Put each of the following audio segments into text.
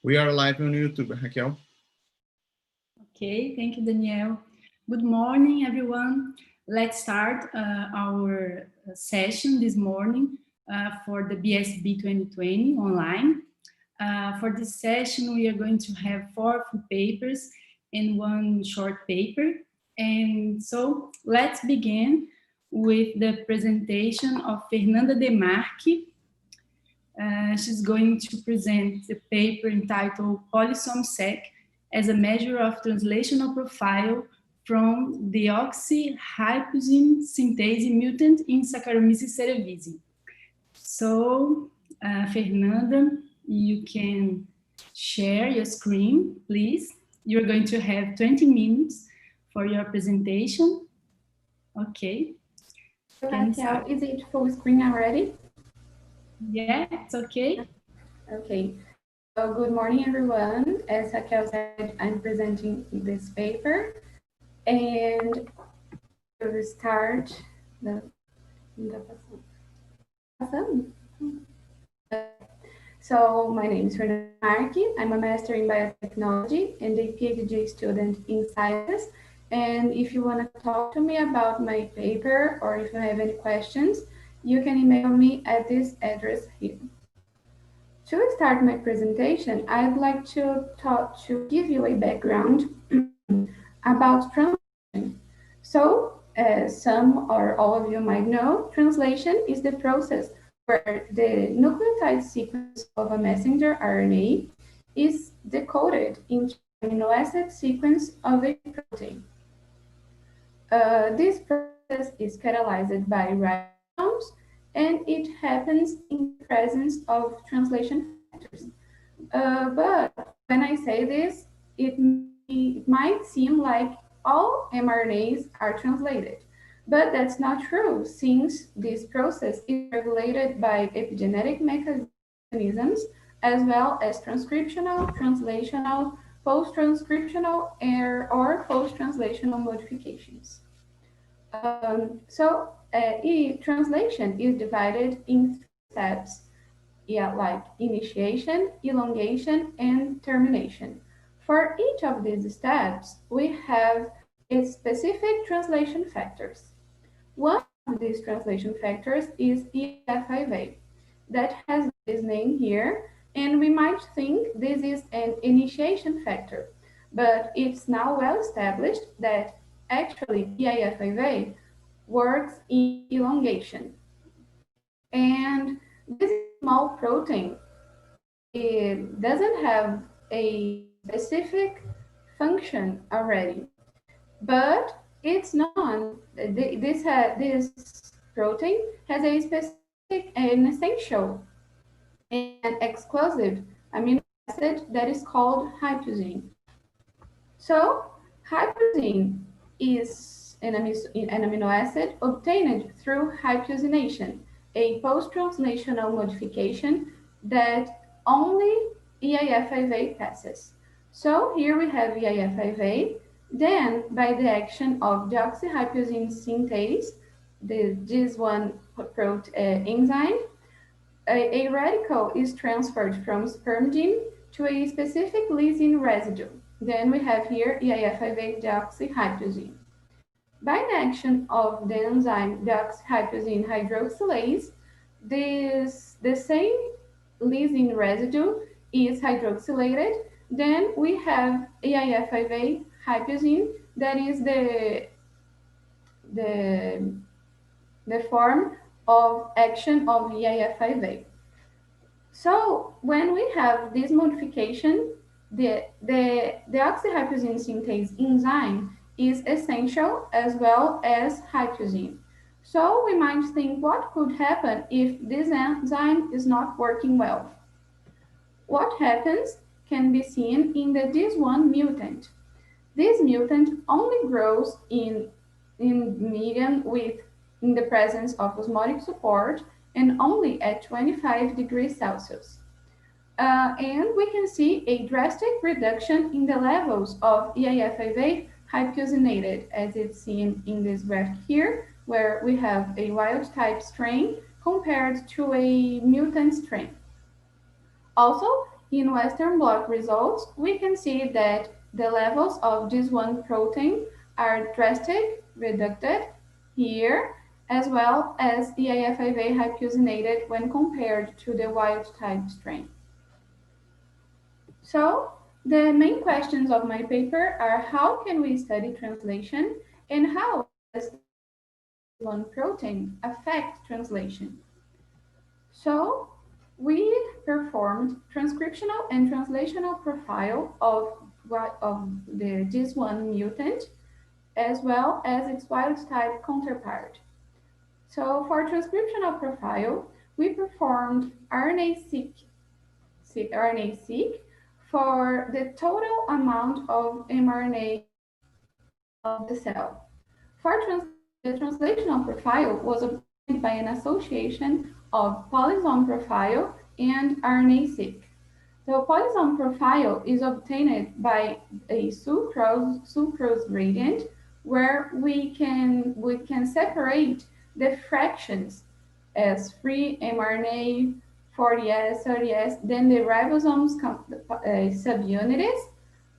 We are live on YouTube, Raquel. Okay, thank you, Daniel. Good morning, everyone. Let's start our session this morning for the BSB 2020 online. For this session, we are going to have 4 full papers and 1 short paper. And so let's begin with the presentation of Fernanda Demarqui. She's going to present the paper entitled Polysome-seq as a measure of translational profile from Deoxyhypusine synthase mutant in Saccharomyces cerevisiae. So, Fernanda, you can share your screen, please. You're going to have 20 minutes for your presentation. Okay. Raquel, is it full screen already? Yeah, it's okay. Okay. So good morning, everyone. As Raquel said, I'm presenting this paper, and we'll start So my name is Fernanda Demarqui. I'm a master in biotechnology and a PhD student in Synthase. And if you want to talk to me about my paper or if you have any questions, you can email me at this address here. To start my presentation, I'd like to give you a background about translation. So, as some or all of you might know, translation is the process where the nucleotide sequence of a messenger RNA is decoded into the amino acid sequence of a protein. This process is catalyzed by ribosomes, and it happens in the presence of translation factors. But when I say this, it might seem like all mRNAs are translated. But that's not true, since this process is regulated by epigenetic mechanisms, as well as transcriptional, translational, post-transcriptional, or post-translational modifications. Translation is divided in 3 steps, like initiation, elongation, and termination. For each of these steps, we have its specific translation factors. One of these translation factors is EFIV, that has this name here, and we might think this is an initiation factor, but it's now well established that actually EFIV works in elongation. And this small protein, it doesn't have a specific function already, but it's known this protein has a specific and essential and exclusive amino acid that is called hypusine. So hypusine is an amino acid obtained through hypusination, a post-translational modification that only EIF5A passes. So here we have EIF5A. Then, by the action of deoxyhypusine synthase, this one enzyme, a radical is transferred from spermidine to a specific lysine residue. Then we have here EIF5A deoxyhypusine. By the action of the enzyme deoxyhypusine hydroxylase, the same lysine residue is hydroxylated. Then we have EIF5A hypusine, that is the form of action of EIF5A. So when we have this modification, the deoxyhypusine synthase enzyme is essential as well as hypusine. So we might think, what could happen if this enzyme is not working well? What happens can be seen in the DIS1 mutant. This mutant only grows in medium in the presence of osmotic support and only at 25 degrees Celsius. And we can see a drastic reduction in the levels of EIF5A hypusinated, as it's seen in this graph here, where we have a wild type strain compared to a mutant strain. Also, in Western blot results, we can see that the levels of this one protein are drastic, reduced here, as well as EAF5A hypusinated when compared to the wild type strain. So the main questions of my paper are how can we study translation and how does one protein affect translation? So we performed transcriptional and translational profile of this one mutant as well as its wild type counterpart. So for transcriptional profile, we performed RNA-seq for the total amount of mRNA of the cell. For the translational profile was obtained by an association of polysome profile and RNA-seq. The polysome profile is obtained by a sucrose gradient where we can separate the fractions as free mRNA, 40S, 30S, then the ribosomes subunities,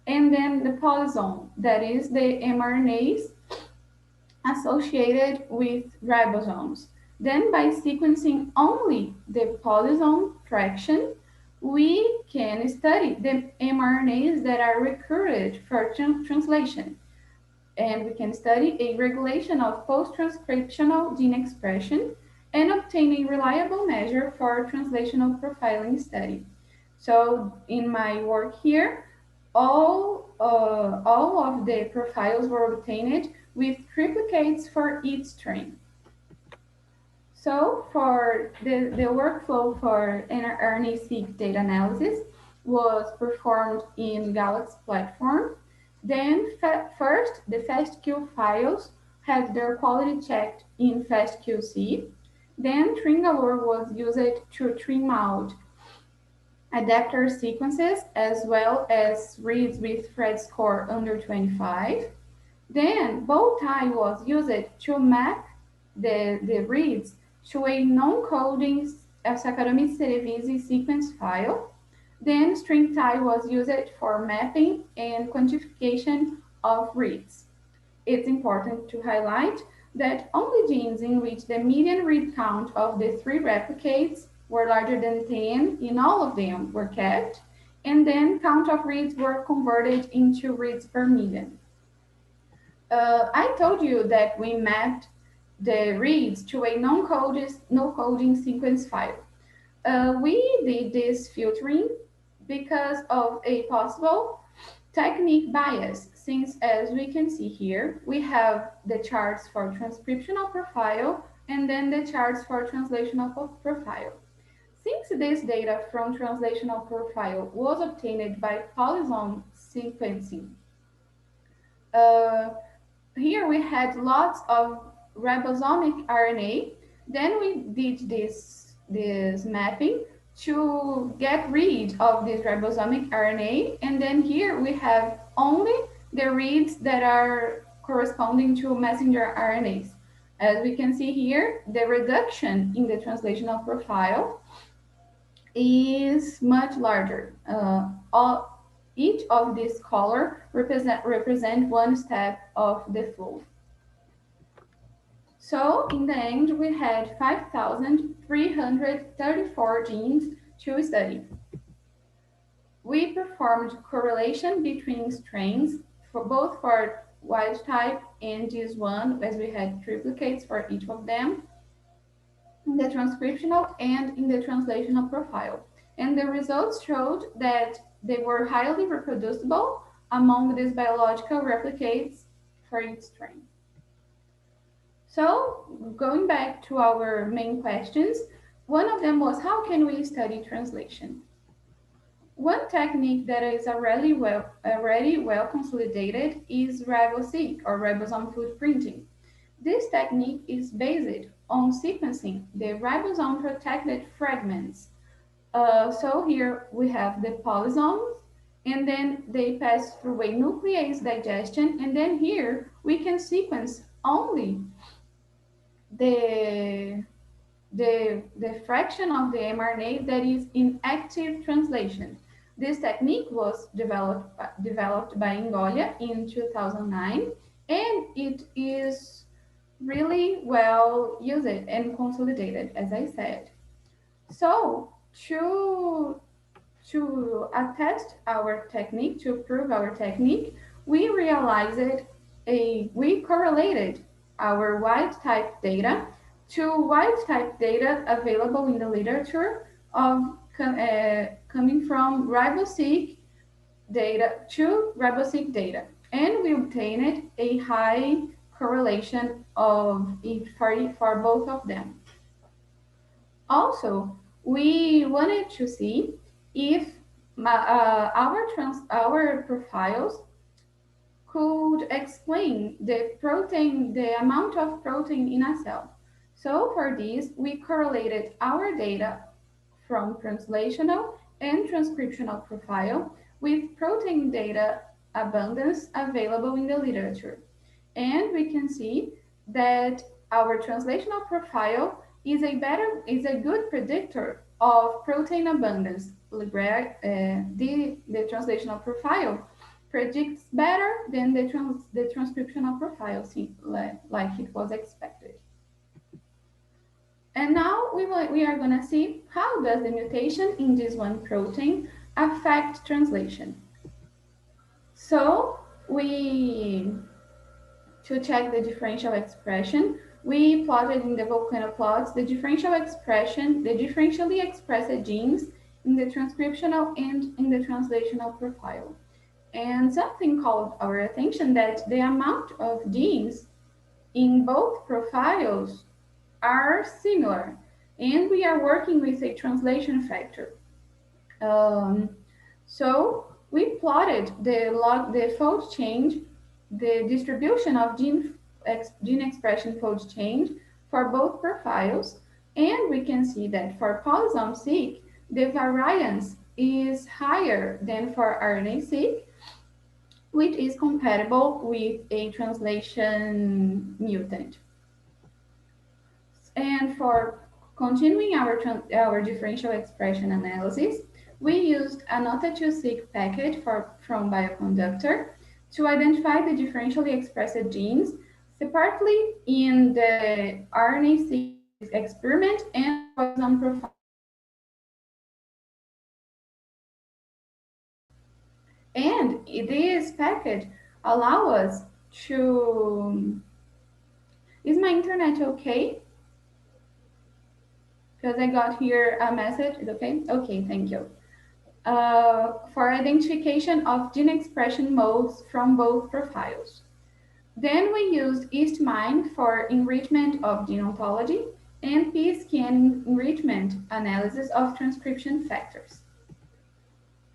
and then the polysome, that is the mRNAs associated with ribosomes. Then by sequencing only the polysome fraction, we can study the mRNAs that are recruited for translation. And we can study a regulation of post-transcriptional gene expression and obtain a reliable measure for translational profiling study. So in my work here, all of the profiles were obtained with triplicates for each strain. So for the workflow for RNA-seq data analysis was performed in Galaxy platform. Then first, the FastQ files had their quality checked in FastQC. Then Tringalore was used to trim out adapter sequences as well as reads with Phred score under 25. Then Bowtie was used to map the reads to a non-coding Saccharomyces cerevisiae sequence file. Then StringTie was used for mapping and quantification of reads. It's important to highlight that only genes in which the median read count of the 3 replicates were larger than 10 in all of them were kept, and then count of reads were converted into reads per million. I told you that we mapped the reads to a no-coding sequence file. We did this filtering because of a possible technique bias, since as we can see here, we have the charts for transcriptional profile and then the charts for translational profile. Since this data from translational profile was obtained by polysome sequencing, here we had lots of ribosomic RNA. Then we did this mapping to get rid of this ribosomic RNA. And then here we have only the reads that are corresponding to messenger RNAs. As we can see here, the reduction in the translational profile is much larger. Each of these colors represent one step of the flow. So in the end, we had 5,334 genes to study. We performed correlation between strains for both for wild type and this one, as we had triplicates for each of them, in the transcriptional and in the translational profile. And the results showed that they were highly reproducible among these biological replicates for each strain. So going back to our main questions, one of them was how can we study translation? One technique that is already well consolidated is RiboSeq, or ribosome footprinting. This technique is based on sequencing the ribosome protected fragments. So here we have the polysomes, and then they pass through a nuclease digestion, and then here we can sequence only the fraction of the mRNA that is in active translation. This technique was developed by Ngolia in 2009, and it is really well used and consolidated, as I said. So to attest our technique, to prove our technique, we correlated our wild type data to wild type data available in the literature of coming from riboseq data to riboseq data, and we obtained a high correlation of it for both of them. Also, we wanted to see if our profiles could explain the amount of protein in a cell. So for this, we correlated our data from translational and transcriptional profile with protein data abundance available in the literature. And we can see that our translational profile is a good predictor of protein abundance. The translational profile predicts better than the transcriptional profile, like it was expected. And now we are going to see how does the mutation in this one protein affect translation. So to check the differential expression, we plotted in the volcano plots the differential expression, the differentially expressed genes in the transcriptional and in the translational profile. And something called our attention that the amount of genes in both profiles are similar, and we are working with a translation factor. So we plotted the fold change, the distribution of gene expression fold change for both profiles, and we can see that for Polysome-seq, the variance is higher than for RNA-seq, which is compatible with a translation mutant. And for continuing our differential expression analysis, we used a Nota2seq package from Bioconductor to identify the differentially expressed genes separately in the RNA-seq experiment and Polysome profile. And this package allows us to... Is my internet okay? Because I got here a message. Is okay? Okay, thank you. For identification of gene expression modes from both profiles. Then we used Eastmine for enrichment of gene ontology and PScan enrichment analysis of transcription factors.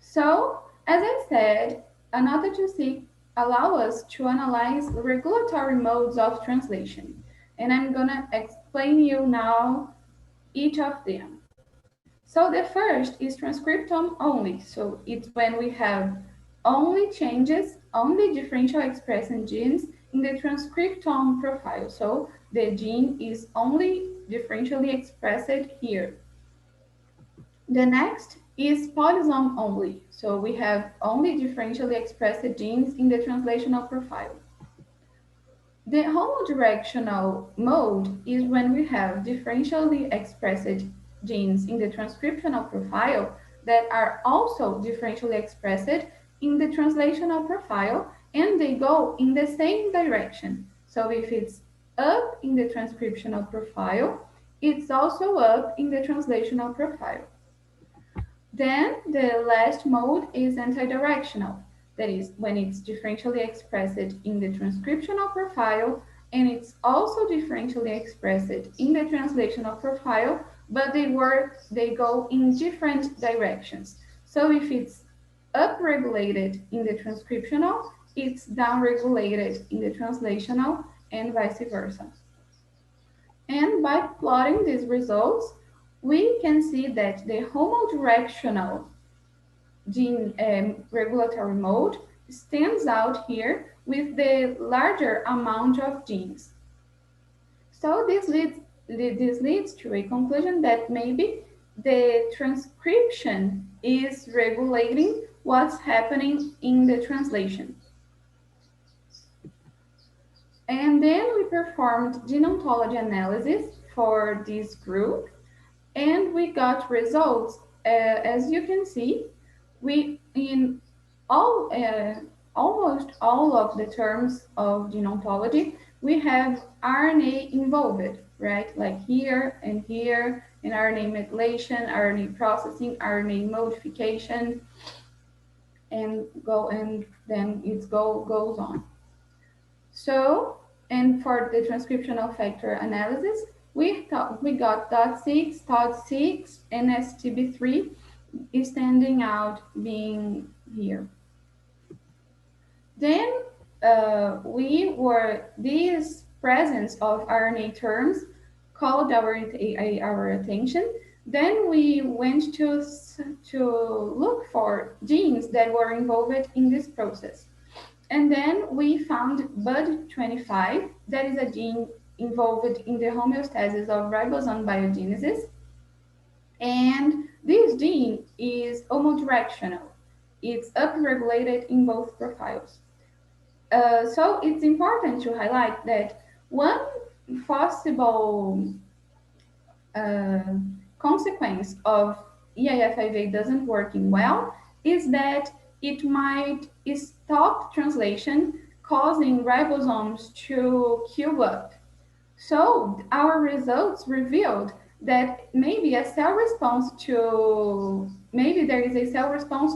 So, as I said, Nota2seq allows us to analyze regulatory modes of translation. And I'm gonna explain you now each of them. So the first is transcriptome only. So it's when we have only changes, only differential expressing genes in the transcriptome profile. So the gene is only differentially expressed here. The next is polysome only. So we have only differentially expressed genes in the translational profile. The homodirectional mode is when we have differentially expressed genes in the transcriptional profile that are also differentially expressed in the translational profile, and they go in the same direction. So if it's up in the transcriptional profile, it's also up in the translational profile. Then the last mode is antidirectional. That is when it's differentially expressed in the transcriptional profile, and it's also differentially expressed in the translational profile, but they go in different directions. So if it's upregulated in the transcriptional, it's downregulated in the translational, and vice versa. And by plotting these results, we can see that the homodirectional gene regulatory mode stands out here with the larger amount of genes. So this leads to a conclusion that maybe the transcription is regulating what's happening in the translation. And then we performed gene ontology analysis for this group, and we got results. As you can see, we in all almost all of the terms of gene ontology, we have RNA involved, right? Like here, in RNA methylation, RNA processing, RNA modification, and then it goes on. So, and for the transcriptional factor analysis, we got DOT6, TOD6, and STB3 is standing out being here. Then this presence of RNA terms called our attention. Then we went to look for genes that were involved in this process. And then we found BUD25, that is a gene involved in the homeostasis of ribosome biogenesis. And this gene is homodirectional. It's upregulated in both profiles. So it's important to highlight that one possible consequence of EIF5A doesn't working well is that it might stop translation, causing ribosomes to queue up. So our results revealed that maybe there is a cell response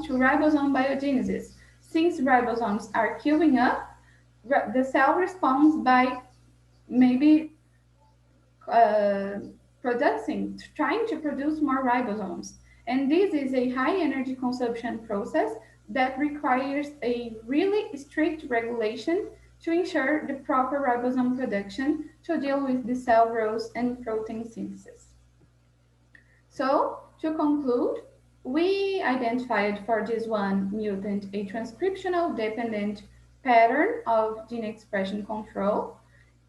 to ribosome biogenesis. Since ribosomes are queuing up, the cell responds by maybe trying to produce more ribosomes. And this is a high energy consumption process that requires a really strict regulation to ensure the proper ribosome production to deal with the cell growth and protein synthesis. So to conclude, we identified for this one mutant a transcriptional dependent pattern of gene expression control,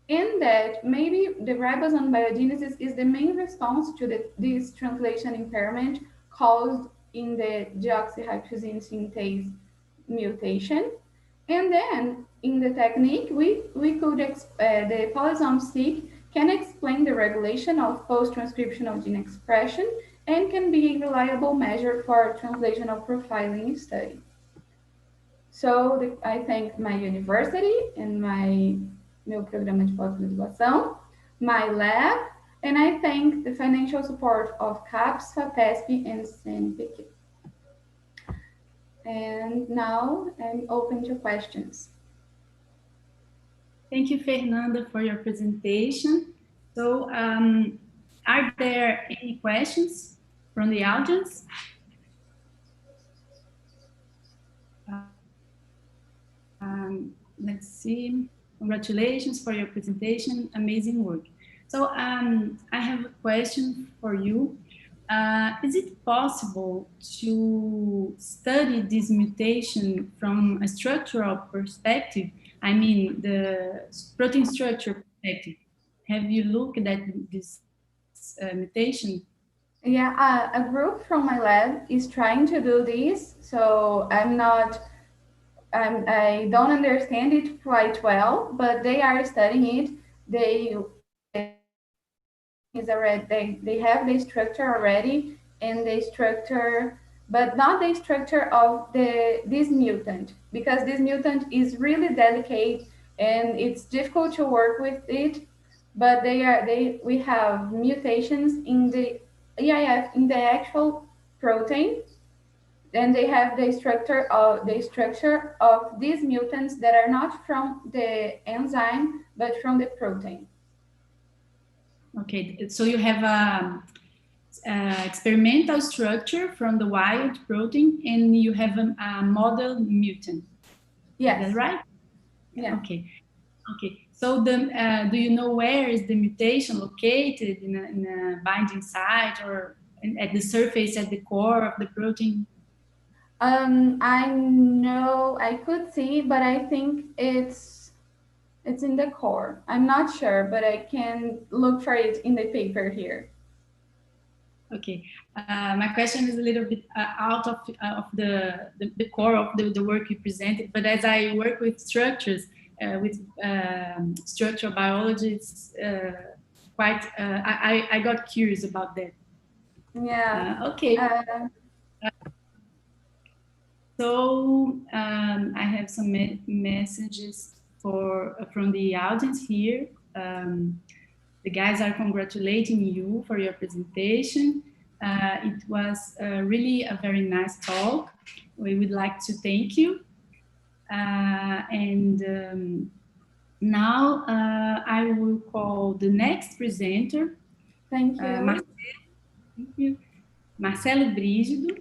in that maybe the ribosome biogenesis is the main response to this translation impairment caused in the deoxyhypusine synthase mutation. And then in the technique, we could, the Polysome-seq can explain the regulation of post-transcriptional gene expression and can be a reliable measure for translational profiling study. So I thank my university and meu programa de pós-graduação, my lab, and I thank the financial support of CAPES, FAPESP, and CNPq. And now I'm open to questions. Thank you, Fernanda, for your presentation. So are there any questions from the audience? Let's see. Congratulations for your presentation. Amazing work. So I have a question for you. Is it possible to study this mutation from a structural perspective? I mean, the protein structure perspective. Have you looked at this mutation? Yeah, a group from my lab is trying to do this. So I don't understand it quite well, but they are studying it. They have the structure already, and the structure, but not the structure of this mutant, because this mutant is really delicate and it's difficult to work with it. But we have mutations in the EIF, in the actual protein, and they have the structure of these mutants that are not from the enzyme but from the protein. Okay, so you have a experimental structure from the wild protein, and you have a model mutant. Yes. Is that right? Yeah. Okay. Okay. So do you know where is the mutation located in a binding site or at the surface, at the core of the protein? I know I could see, but I think it's in the core. I'm not sure, but I can look for it in the paper here. Okay, my question is a little bit out of the core of the work you presented, but as I work with structures, with structural biology, it's quite, I got curious about that. Yeah. Okay. So I have some messages from the audience here. The guys are congratulating you for your presentation. It was really a very nice talk. We would like to thank you. Now I will call the next presenter. Thank you. Thank you. Marcelo Brigido.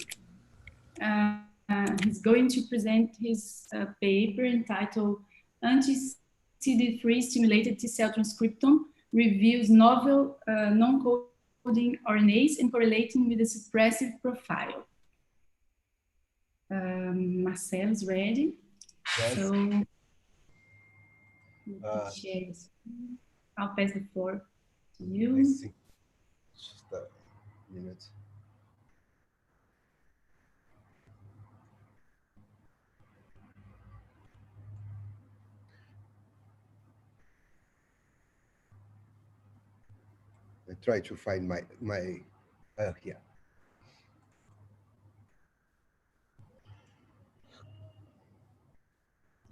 He's going to present his paper entitled Anti-CD3 Stimulated T-cell Transcriptome Reviews Novel Non-Coding RNAs and Correlating with the Suppressive Profile. Marcelo's ready. Yes. So I'll pass the floor to you. I see. Just a minute. I try to find my here.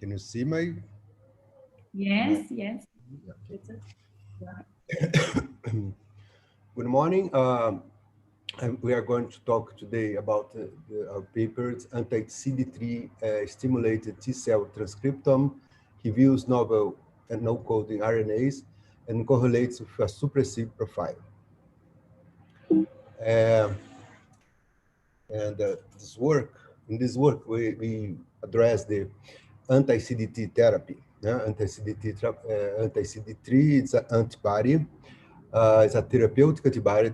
Can you see my? Yes, yes. Good morning. We are going to talk today about our papers, anti-CD3 stimulated T-cell transcriptome, reviews novel and no-coding RNAs, and correlates with a suppressive profile. In this work, we address the anti-CD3 therapy. Anti-CD3 is an antibody. It's a therapeutic antibody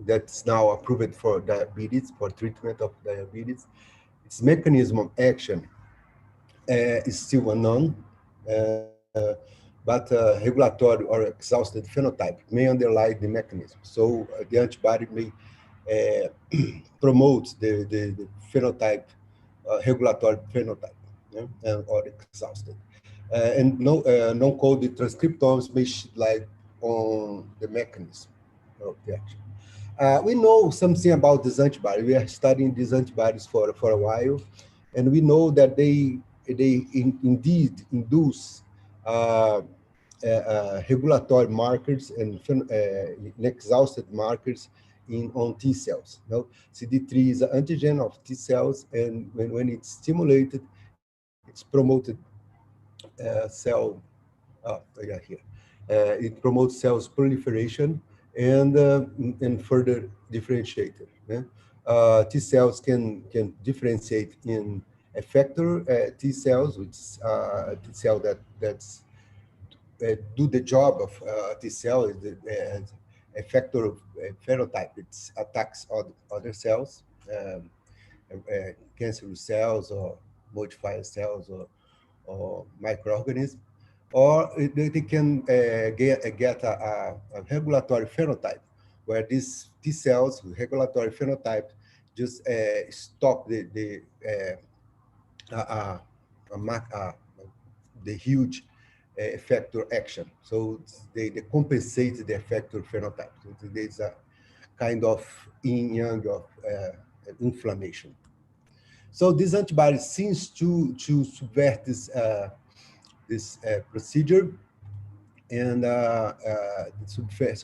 that's now approved for diabetes, for treatment of diabetes. Its mechanism of action is still unknown, but regulatory or exhausted phenotype may underlie the mechanism. So the antibody may promote the phenotype, regulatory phenotype, or exhausted. And non-coded transcriptomes may shed light on the mechanism of the action. We know something about this antibody. We are studying these antibodies for a while, and we know that they indeed induce regulatory markers and exhausted markers on T cells. CD3 is an antigen of T cells, and when it's stimulated, it's promoted cell. Here. It promotes cells proliferation and further differentiated. T cells can differentiate in effector T cells, which is T cell that's do the job of T cell, is the effector phenotype. It attacks other cells, cancerous cells or modifier cells or microorganisms. Or they can get a regulatory phenotype, where these T cells with regulatory phenotype just stop the huge effector action. So they compensate the effector phenotype. So there's a kind of yin-yang of inflammation. So this antibody seems to subvert this procedure, and subvert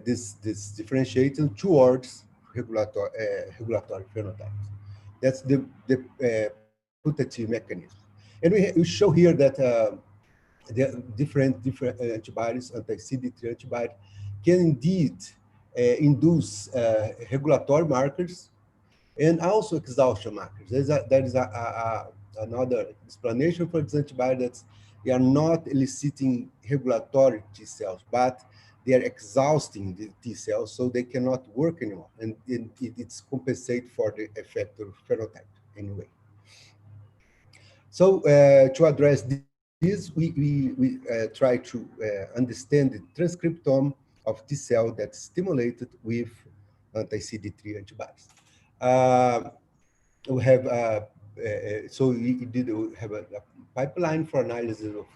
this differentiating towards regulatory phenotypes. That's the putative mechanism. And we show here that the different antibodies, anti-CD3 antibody, can indeed induce regulatory markers and also exhaustion markers. There is another explanation for this antibody, that they are not eliciting regulatory T cells, but they are exhausting the T cells, so they cannot work anymore, and it's compensate for the effector phenotype anyway. So to address this, we try to understand the transcriptome of T cell that's stimulated with anti-CD3 antibodies. We have so we have a pipeline for analysis of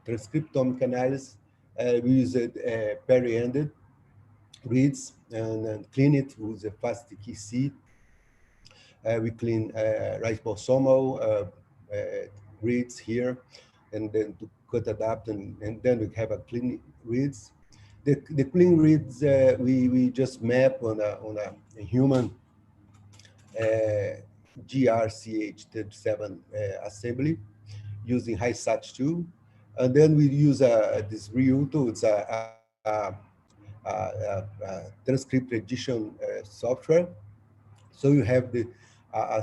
transcriptomic analysis. We use peri-ended reads and clean it with a FastKC. We clean ribosomal reads here, and then to cut adapt, and then we have a clean reads. The clean reads we just map on a human GRCH37 assembly using HiSat2, and then we use this Ryuto. It's a transcript edition software. So you have a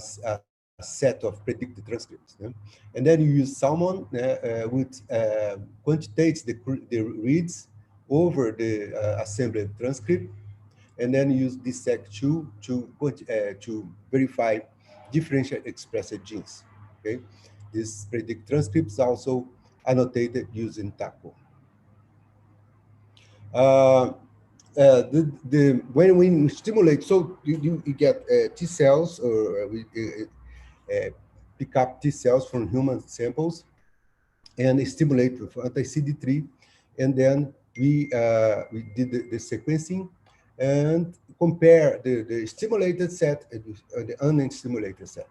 set of predicted transcripts, yeah? And then you use Salmon, which quantitates the reads over the assembled transcript, and then use Dissect2 to verify differential expressed genes. Okay, these predict transcripts also annotated using TACO. When we stimulate, so you get T cells, or we pick up T cells from human samples and stimulate with anti-CD3, and then we did the sequencing and compare the stimulated set and the unstimulated set.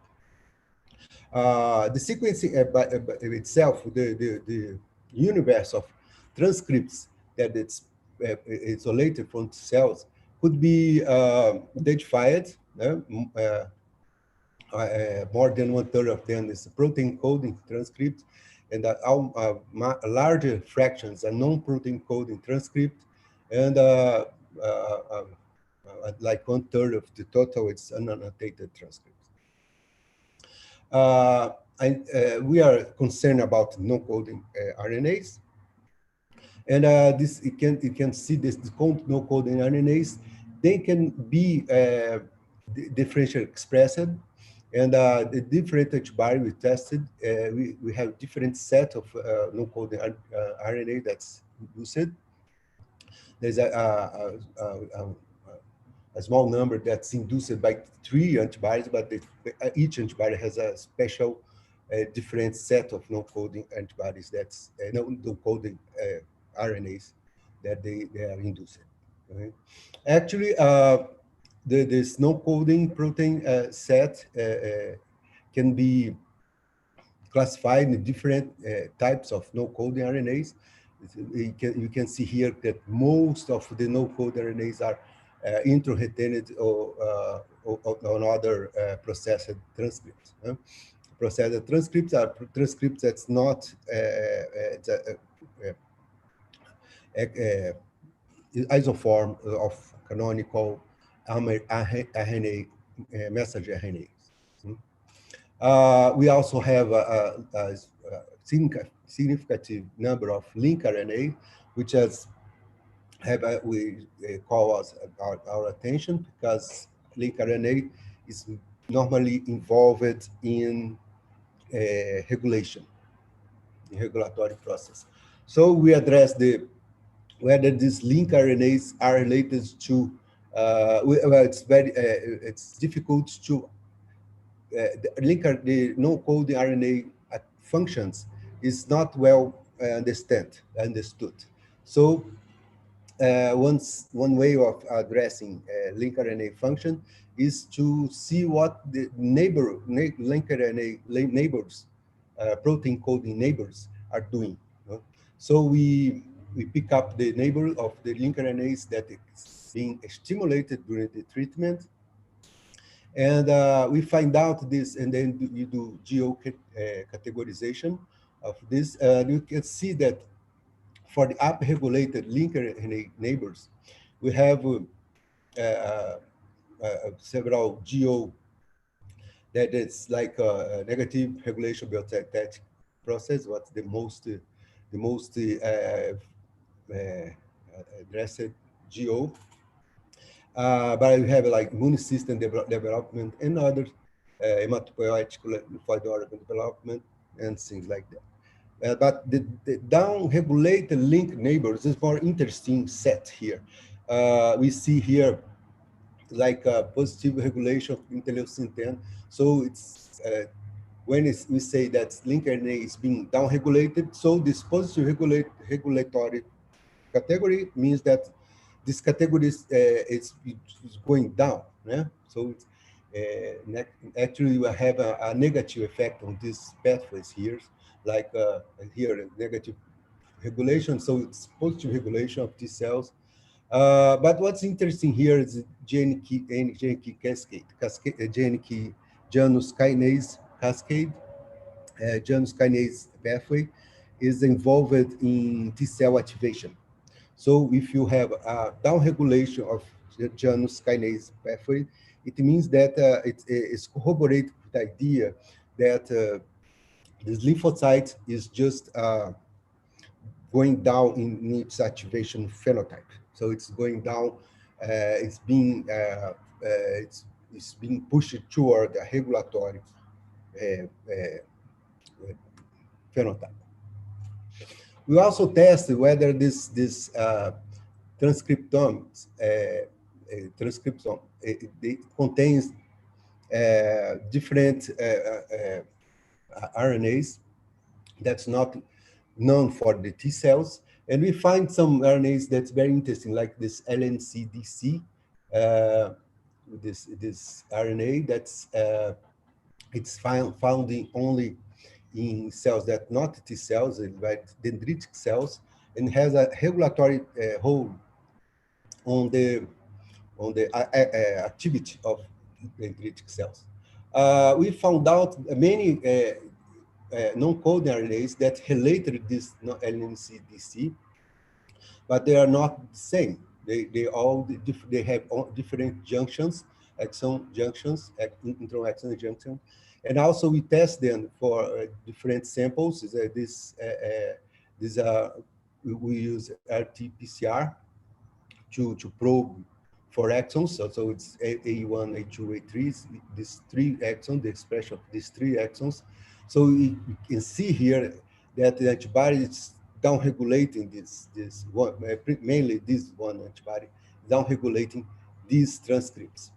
The sequencing by itself, the universe of transcripts that it's isolated from cells could be identified. More than 1/3 of them is protein coding transcript, and larger fractions are non-protein coding transcript, and like 1/3 of the total it's unannotated transcripts. We are concerned about no-coding RNAs, and this you can see this no-coding RNAs. They can be differentially expressed, and the different antibody we tested, we have different set of no-coding RNA that's induced. There's a small number that's induced by 3 antibodies, but each antibody has a special different set of no-coding antibodies that's no-coding RNAs that they are induced. Okay? Actually, this no-coding protein set can be classified in different types of no-coding RNAs. You can see here that most of the no-coding RNAs are intro-retained or on other processed transcripts. Processed transcripts are transcripts that's not isoform of canonical RNA messenger RNAs. We also have a significant number of link RNA, which we call our attention, because link RNA is normally involved in regulation, in regulatory process. So we address whether these link RNAs are related to. Well, it's difficult to the no-coding RNA functions is not well understood. So one way of addressing link RNA function is to see what the link RNA neighbors, protein coding neighbors are doing. So we pick up the neighbor of the link RNAs that is being stimulated during the treatment, and we find out this, and then you do geo categorization of this. You can see that for the upregulated link RNA neighbors, we have several geo that is like a negative regulation biotech process. What's the most addressed GO, but we have like immune system development and other hematopoietic lymphoid organ development and things like that. But the down-regulated link neighbors is more interesting set here. We see here like a positive regulation of interleucin 10. So it's when we say that link RNA is being down-regulated, so this positive regulatory category means that this category is going down. Yeah? So it's, actually, we have a negative effect on these pathways here, like here, negative regulation. So it's positive regulation of T cells. But what's interesting here is GNK cascade, GNK Janus kinase cascade. Janus kinase pathway is involved in T cell activation. So if you have a downregulation of the Janus kinase pathway, it means that it is corroborated with the idea that this lymphocyte is just going down in its activation phenotype. So it's going down, it's being pushed toward a regulatory phenotype. We also test whether this transcriptome it contains different RNAs that's not known for the T cells. And we find some RNAs that's very interesting, like this LNCDC, this RNA that's it's found only in cells that not T cells, like dendritic cells, and has a regulatory role on the activity of dendritic cells. We found out many non-coding RNAs that related this LNCDC, but they are not the same. They have different junctions, exon junctions, intron-exon junction, and also we test them for different samples. We use RT-PCR to probe for exons. So it's A1, A2, A3. These three exons, the expression of these three exons. So we can see here that the antibody is down-regulating this one, mainly this one antibody, down-regulating these transcripts.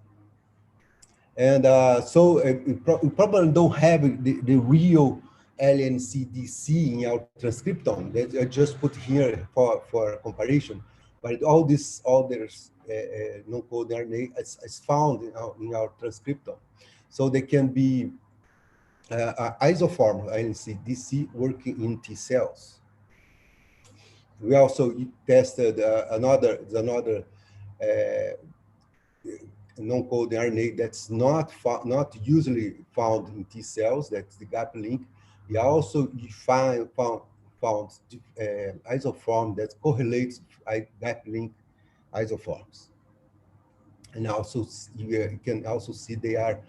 And so we probably don't have the real LNCDC in our transcriptome. That I just put here for comparison. But all these others non-coding RNA is found in our transcriptome. So they can be isoform LNCDC working in T cells. We also tested another non-coding RNA that's not usually found in T cells. That's the gap link. We also found isoform that correlates gap link isoforms, and also you can also see they are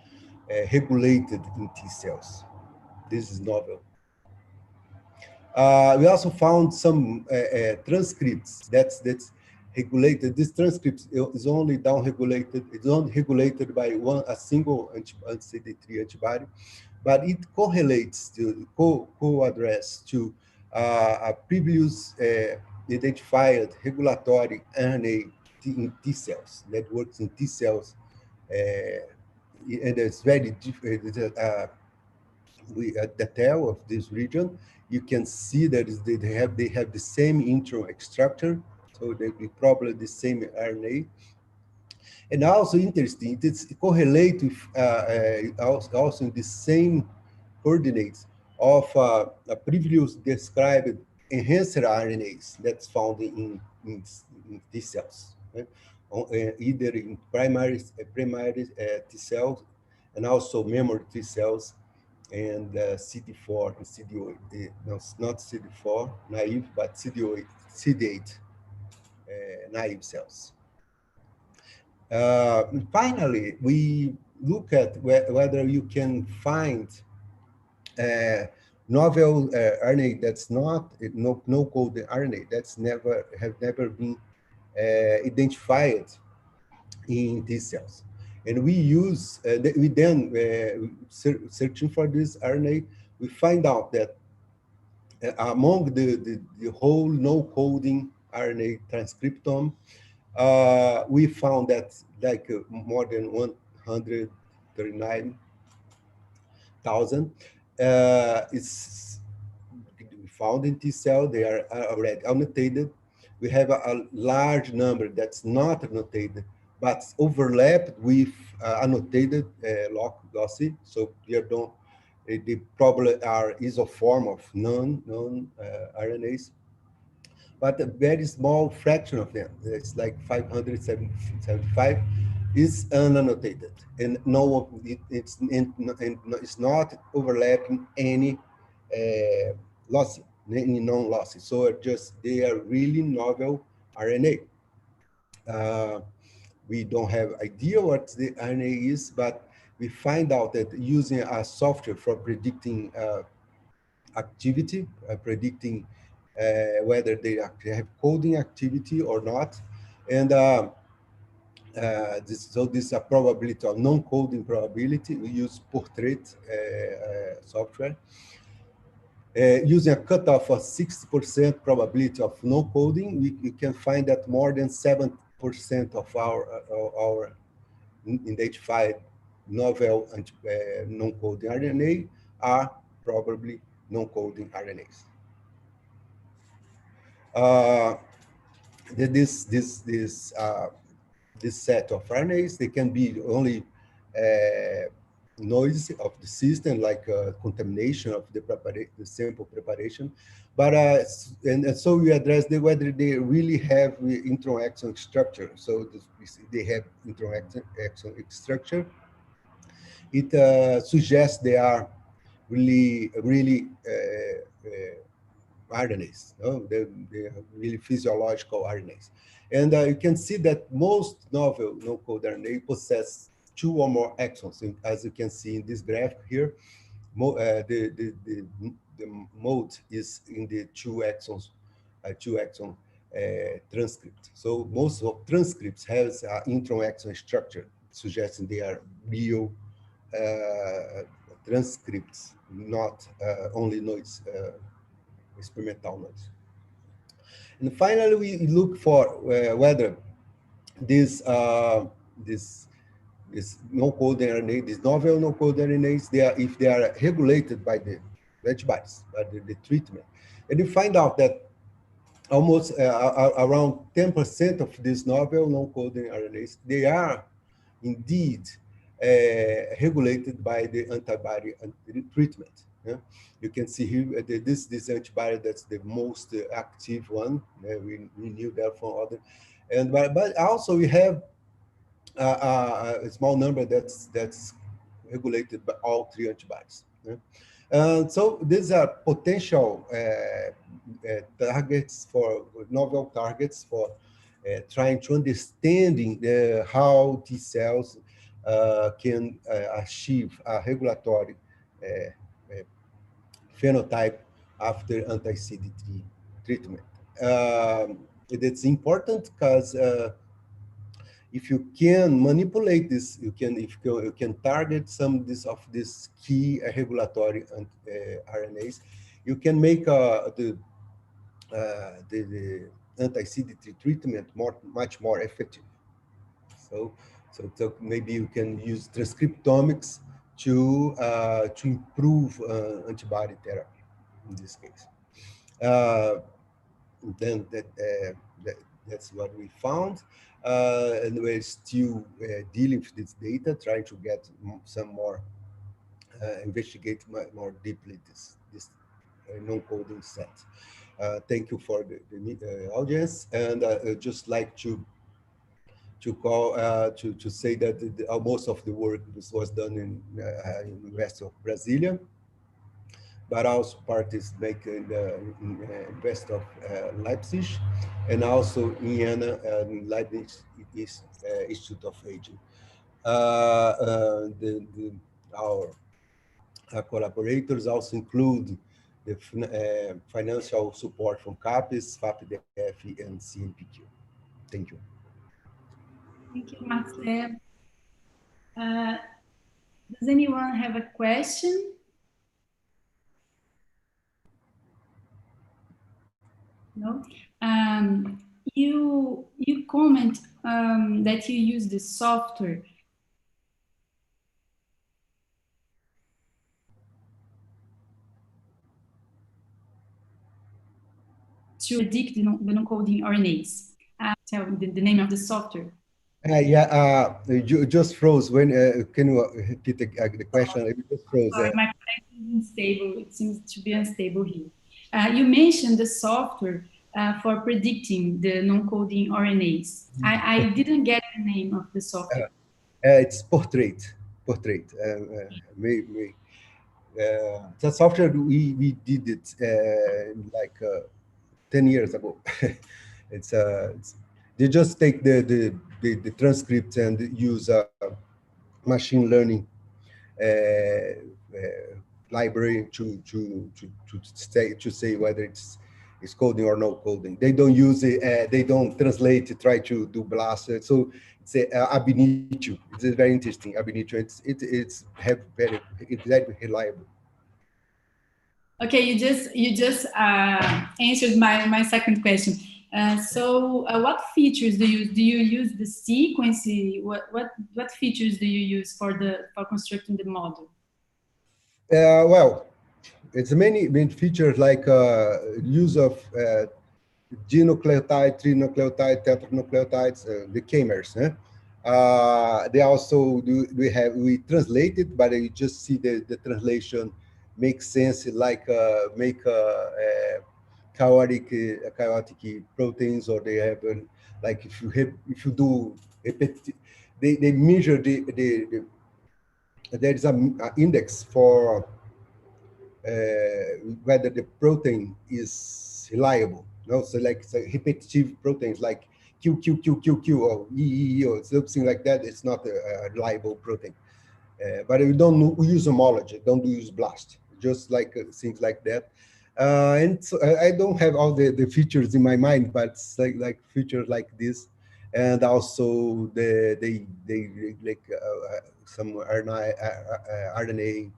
regulated in T cells. This is novel. We also found some transcripts that's regulated. This transcript is only down-regulated. It's only regulated by a single anti-CD3 antibody, but it correlates to co-address to a previous identified regulatory RNA in T cells that works in T cells, and it's very different. At the tail of this region, you can see that they have the same intron structure, so they be probably the same RNA. And also interesting, it's correlate with also in the same coordinates of a previous described enhancer RNAs that's found in T cells, right? Either in primary T cells and also memory T cells and CD4 and CD8. No, not CD4 naive, but CD8 naive cells. Finally, we look at whether you can find novel RNA that's not no coded RNA that's have never been identified in T cells. And we use we then searching for this RNA, we find out that among the whole no-coding RNA transcriptome, we found that like more than 139,000 is found in T cell. They are already annotated. We have a large number that's not annotated, but overlapped with annotated lossy. So here they probably are isoform of non-RNAs. But a very small fraction of them, it's like 575, is unannotated, and it's not overlapping any lossy, any non-lossy. So they are really novel RNA. We don't have idea what the RNA is, but we find out that using a software for predicting activity, predicting whether they actually have coding activity or not. And this is a probability of non-coding probability. We use Portrait software. Using a cutoff of 60% probability of no coding, we can find that more than 7% of our identified novel non-coding RNA are probably non-coding RNAs. This set of RNAs, they can be only noise of the system, like contamination of the sample preparation, but and so we address whether they really have intron-exon structure. So they have intron-exon structure. It suggests they are really RNAs. No? They are really physiological RNAs. And you can see that most novel no-code RNA possess 2 or more exons. As you can see in this graph here, the mode is in the 2 exon transcript. So most of transcripts has intron-exon structure, suggesting they are real transcripts, not only noise, experimental noise. And finally, we look for whether this no-coding RNA, these novel no-coding RNAs, if they are regulated by the antibodies, by the treatment. And you find out that almost around 10% of these novel no-coding RNAs, they are indeed regulated by the antibody treatment. Yeah? You can see here this antibody that's the most active one. We knew that from other, but also we have a small number that's regulated by all 3 antibodies. Yeah? So these are potential targets for novel targets for trying to understanding how T cells can achieve a regulatory phenotype after anti-CD3 treatment. It's important because if you can manipulate this, you can target some of these key regulatory RNAs, you can make the anti-CD3 treatment much more effective. So maybe you can use transcriptomics to improve antibody therapy in this case. Then that's what we found. And we're still dealing with this data, trying to get some more, investigate more deeply this non-coding set. Thank you for the audience, and I'd just like to say that most of the work was done in the west of Brasilia, but also part is made in the west of Leipzig, and also in Vienna and Leibniz Institute of Aging. Our collaborators also include the financial support from CAPES, FAPDF, and CNPq. Thank you. Thank you, Marcelo. Does anyone have a question? No. You comment that you use the software to predict the non-coding RNAs. Tell me the name of the software. You just froze. When can you repeat the question? It just froze. Sorry, my connection is unstable. It seems to be unstable here. You mentioned the software for predicting the non-coding RNAs. I didn't get the name of the software. It's Portrait. The software we did it like 10 years ago. it's they just take the transcript and use machine learning library to say whether it's coding or no coding. They don't use it. They don't translate it. Try to do blast. So it's ab initio. It's very interesting. Ab initio. It's very reliable. Okay, you just answered my second question. So what features do you use the sequence? What features do you use for constructing the model? Well, it's many features like use of dinucleotide, trinucleotide, tetranucleotides, the k-mers. They also we translate it, but you just see the translation makes sense, like make chaotic proteins, or they have like if you do they measure there is an index for whether the protein is reliable. So like repetitive proteins like Q or E or something like that. It's not a reliable protein. But we don't use homology, don't use blast, just like things like that. And so I don't have all the features in my mind, but it's like features like this, and also they like some RNA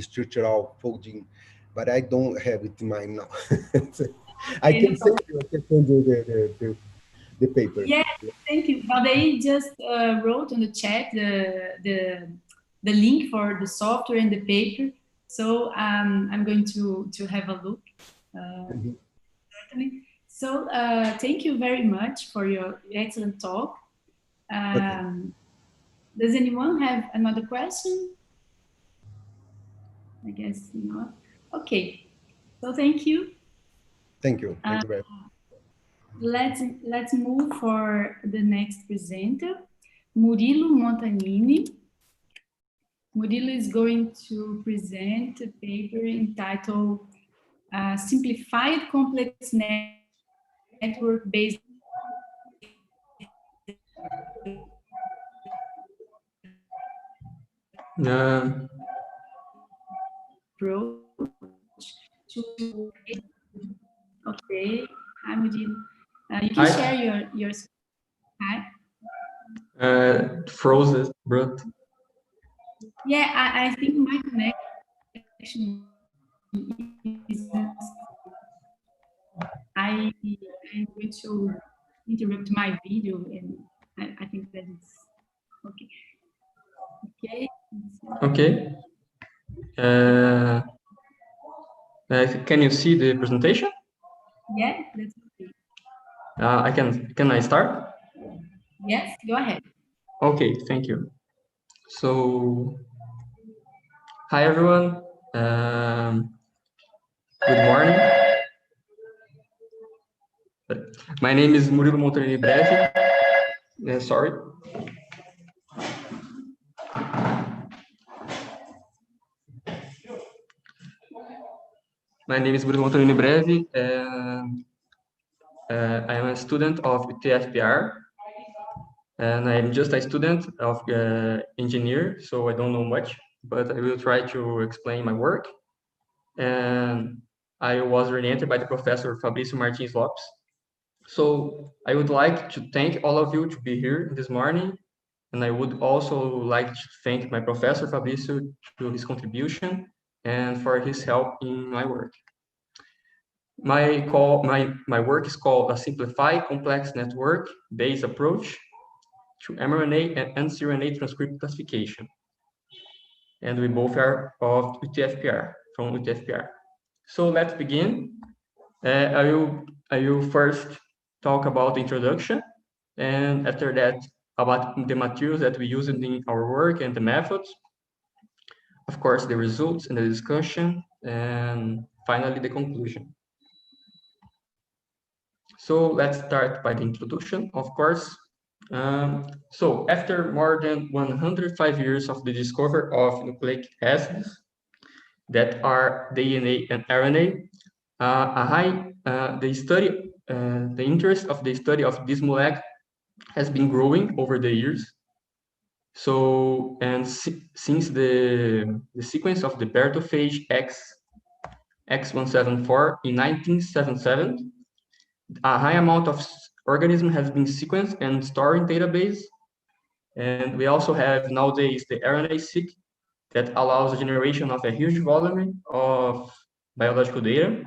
structural folding, but I don't have it in mind now. I can send you the paper. Yeah, thank you. Waldeyr just wrote on the chat the link for the software and the paper. So I'm going to have a look. Certainly. So thank you very much for your excellent talk. Does anyone have another question? I guess not. Okay. So thank you. Thank you. Thank you very much. Let's move for the next presenter, Murilo Montanini. Murilo is going to present a paper entitled Simplified Complex Network-Based approach to... Okay, hi Murilo. You can share your... Hi. Frozen, bro. Yeah, I think my connection is... I'm going to interrupt my video, and I think that it's okay. Okay. Okay. Can you see the presentation? Yeah, let's see. Can I start? Yes, go ahead. Okay, thank you. So, hi everyone. Good morning. My name is Murilo Montanini Brevi. Sorry. My name is Murilo Montanini Brevi. I am a student of TFPR, and I am just a student of engineer, so I don't know much, but I will try to explain my work. And I was oriented by the professor Fabrício Martins Lopes. So I would like to thank all of you to be here this morning. And I would also like to thank my professor Fabrício for his contribution and for his help in my work. My work is called a simplified complex network-based approach to mRNA and ncRNA transcript classification. And we both are of UTFPR, from UTFPR. So let's begin. I will first talk about the introduction, and after that, about the materials that we use in our work and the methods. Of course, the results and the discussion, and finally the conclusion. So let's start by the introduction, of course. So after more than 105 years of the discovery of nucleic acids that are DNA and RNA, the interest of the study of this molecule has been growing over the years. So, and since the sequence of the Bertophage X174 in 1977, a high amount of organism has been sequenced and stored in database. And we also have nowadays the RNA-seq that allows the generation of a huge volume of biological data.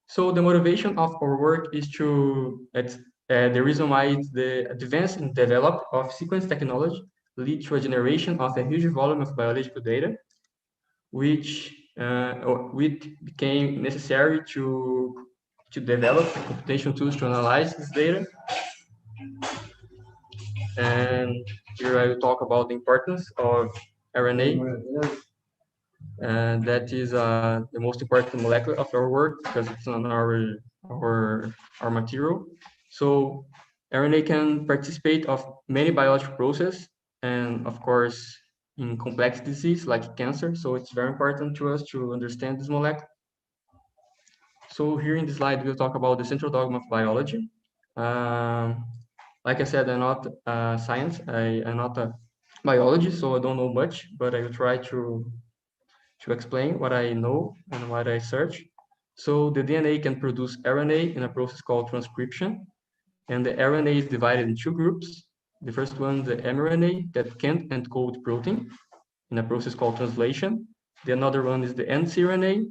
So the motivation of our work is the reason why it's the advance in development of sequence technology lead to a generation of a huge volume of biological data, which became necessary to develop computational tools to analyze this data. And here I will talk about the importance of RNA. And that is the most important molecule of our work because it's on our material. So RNA can participate of many biological processes, and of course in complex disease like cancer. So it's very important to us to understand this molecule. So here in this slide, we'll talk about the central dogma of biology. Like I said, I'm not science. I'm not a biologist, so I don't know much, but I will try to explain what I know and what I search. So the DNA can produce RNA in a process called transcription, and the RNA is divided in two groups. The first one, the mRNA, that can't encode protein in a process called translation. The another one is the ncRNA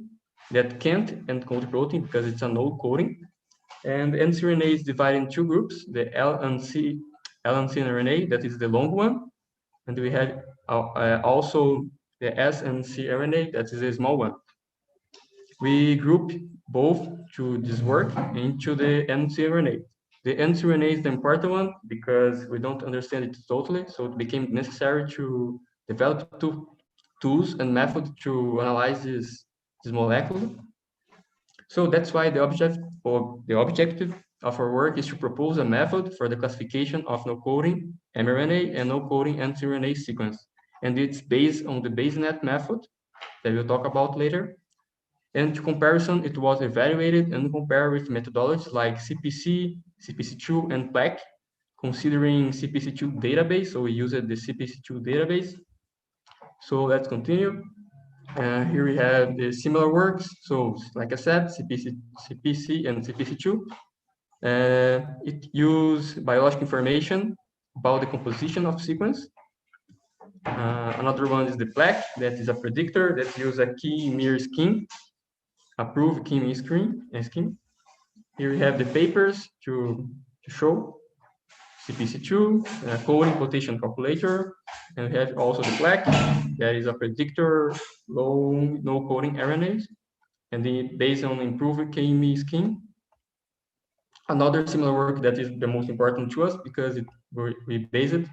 that can't encode protein because it's a no coding. And the ncRNA is divided in two groups, the LNC RNA, that is the long one, and we have also the snCRNA, that is a small one. We group both to this work into the ncRNA. The ncRNA is the important one because we don't understand it totally, so it became necessary to develop tools and methods to analyze this molecule. So that's why the objective of our work is to propose a method for the classification of no-coding mRNA and no-coding ncRNA sequence. And it's based on the BaseNet method that we'll talk about later. And to comparison, it was evaluated and compared with methodologies like CPC, CPC2, and PLAC, considering CPC2 database. So we used the CPC2 database. So let's continue. Here we have the similar works. So like I said, CPC and CPC2. It uses biological information about the composition of sequence. Another one is the PLAC, that is a predictor that uses a key mirror scheme, approved key mirror scheme. Here we have the papers to show CPC2, coding quotation calculator, and we have also the PLAC, that is a predictor long no coding RNAs, and based on improved KME scheme. Another similar work that is the most important to us because we base it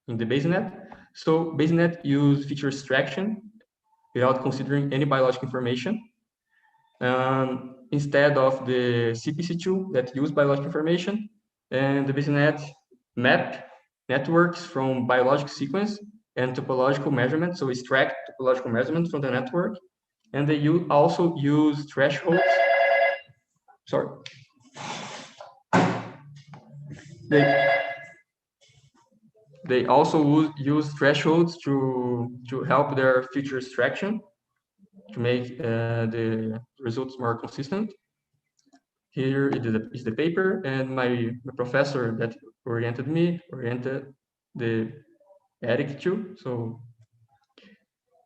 in the BaseNet. So BaseNet use feature extraction without considering any biological information. Instead of the CPC2 that use biological information, and the BaseNet map networks from biological sequence and topological measurement. So extract topological measurement from the network, and they also use thresholds. Sorry. They also use thresholds to help their feature extraction, to make the results more consistent. Here is the paper, and my professor that oriented the Andrea Q. So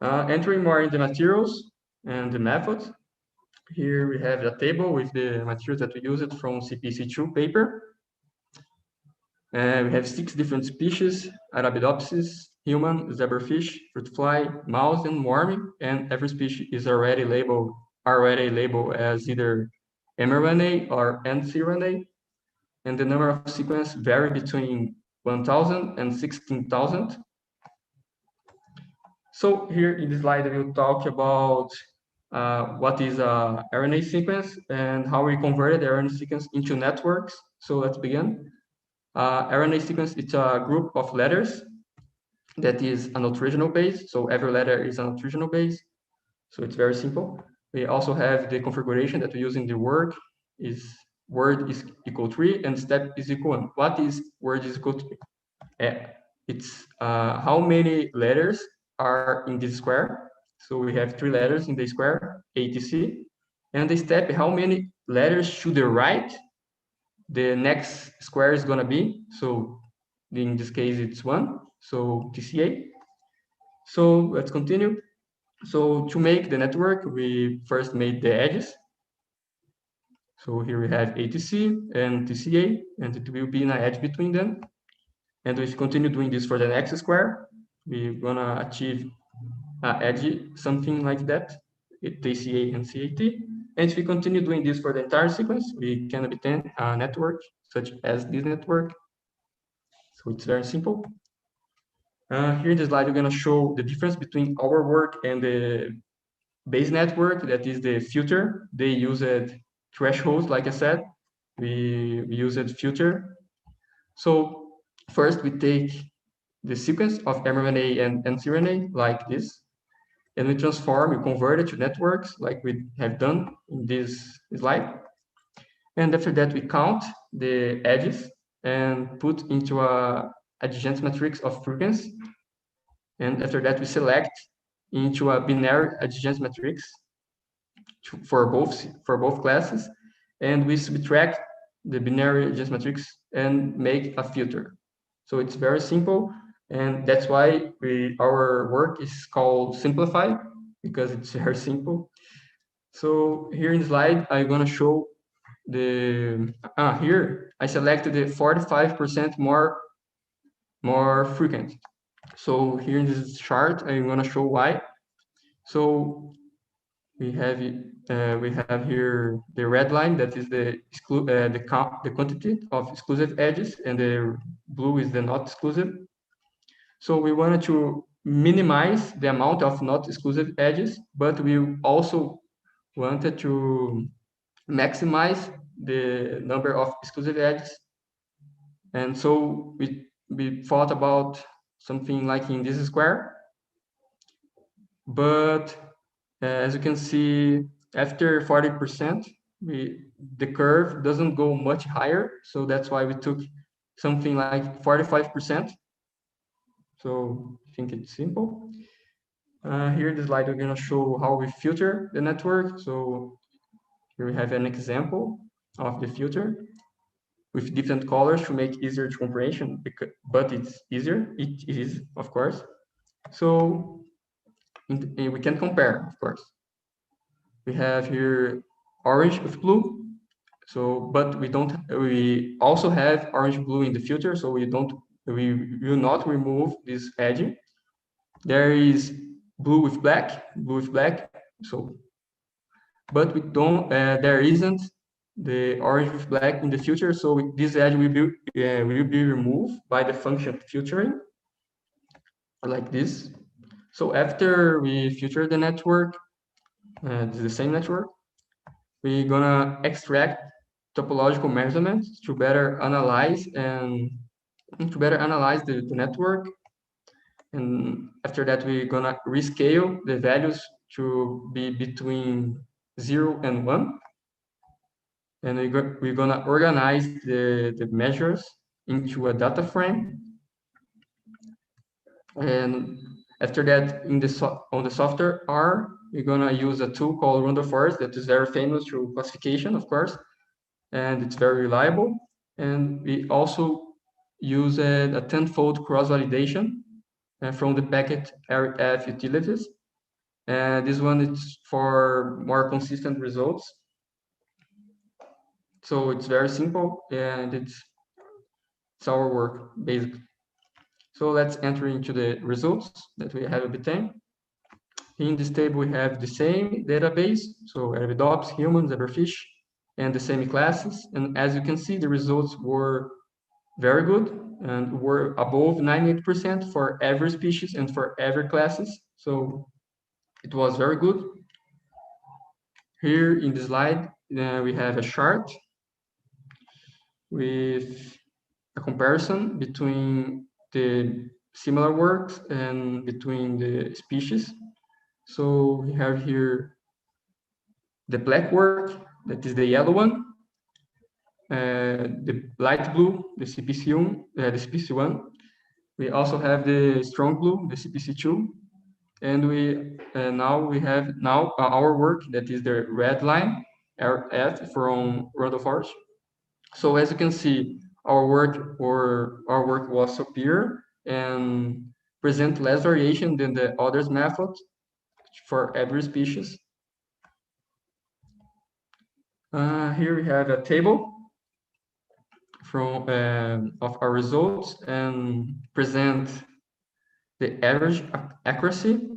entering more in the materials and the methods. Here we have a table with the materials that we used from CPC2 paper. We have 6 different species: Arabidopsis, human, zebrafish, fruit fly, mouse, and worm. And every species is already labeled as either mRNA or ncRNA. And the number of sequences vary between 1,000 and 16,000. So here in this slide, we'll talk about what is a RNA sequence and how we converted the RNA sequence into networks. So let's begin. RNA sequence, it's a group of letters that is an original base. So every letter is an original base. So it's very simple. We also have the configuration that we use in the work is word is equal 3 and step is equal 1. What is word is equal to? It's how many letters are in this square. So we have 3 letters in the square, ATC. And the step, how many letters to the right the next square is going to be. So in this case, it's 1. So TCA. So let's continue. So to make the network, we first made the edges. So here we have ATC and TCA, and it will be an edge between them. And if we continue doing this for the next square, we're going to achieve an edge, something like that, TCA and CAT. And if we continue doing this for the entire sequence, we can obtain a network such as this network. So it's very simple. Here in the slide, we're going to show the difference between our work and the base network, that is the filter. They used thresholds, like I said. We used filter. So first, we take the sequence of mRNA and ncRNA like this, and we convert it to networks like we have done in this slide. And after that, we count the edges and put into a adjacency matrix of frequency. And after that, we select into a binary adjacency matrix for both classes, and we subtract the binary adjacency matrix and make a filter. So it's very simple, and that's why our work is called Simplify, because it's very simple. So here in the slide, I'm gonna show here I selected the 45% more frequent. So here in this chart, I'm gonna show why. So we have here the red line, that is the quantity of exclusive edges, and the blue is the not exclusive. So we wanted to minimize the amount of not exclusive edges, but we also wanted to maximize the number of exclusive edges. And so we thought about something like in this square. But as you can see, after 40%, the curve doesn't go much higher. So that's why we took something like 45%. So I think it's simple. Here in the slide, we're going to show how we filter the network. So here we have an example of the filter with different colors to make easier to comprehension, but it's easier. It is, of course. So we can compare, of course. We have here orange with blue. So, but we also have orange blue in the filter. So we will not remove this edge. There is blue with black. So, but we don't. There isn't the orange with black in the filter. So this edge will be removed by the function filtering, like this. So after we filter the network, the same network, we're gonna extract topological measurements to better analyze the network. And after that, we're gonna rescale the values to be between 0 and 1. And we're gonna organize the measures into a data frame. And after that, on the software R, we're gonna use a tool called Random Forest that is very famous through classification, of course, and it's very reliable. And we also use a 10-fold cross-validation from the packet RF utilities. And this one is for more consistent results. So it's very simple, and it's our work, basically. So let's enter into the results that we have obtained. In this table, we have the same database, so Arabidopsis, humans, zebrafish, and the same classes. And as you can see, the results were very good and were above 98% for every species and for every classes. So it was very good. Here in the slide, we have a chart with a comparison between the similar works and between the species. So we have here the black work, that is the yellow one, the light blue, the CPC1. We also have the strong blue, the CPC2, and we have our work, that is the red line, RF from Randolph Forest. So as you can see, our work was superior and present less variation than the others methods for every species. Here we have a table from of our results and present the average accuracy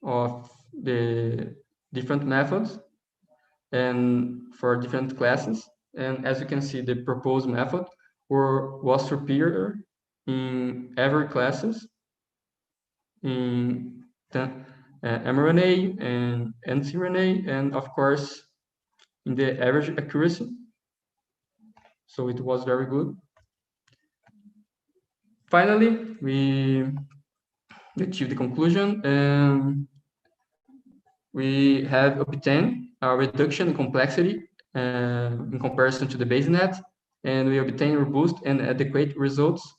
of the different methods and for different classes. And as you can see, the proposed method was superior in every classes, in mRNA and ncRNA, and of course in the average accuracy. So it was very good. Finally, we achieved the conclusion, and we have obtained a reduction in complexity in comparison to the BaseNet, and we obtain robust and adequate results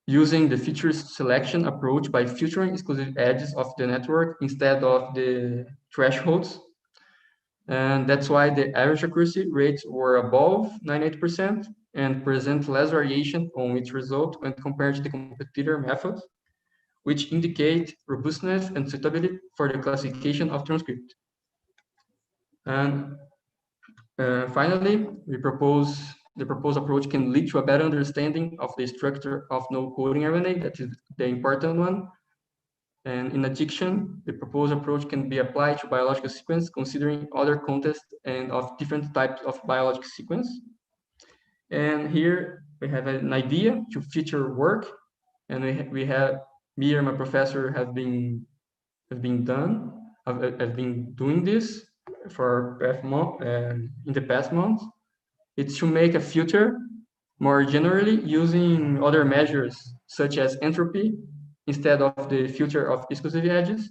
using the features selection approach by filtering exclusive edges of the network instead of the thresholds. And that's why the average accuracy rates were above 98% and present less variation on each result when compared to the competitor methods, which indicate robustness and suitability for the classification of transcript. And finally, the proposed approach can lead to a better understanding of the structure of no-coding RNA, that is the important one. And in addition, the proposed approach can be applied to biological sequence, considering other contexts and of different types of biological sequence. And here we have an idea to feature work, and we have me and my professor have been doing this for in the past months. It's to make a filter more generally using other measures such as entropy instead of the filter of exclusive edges.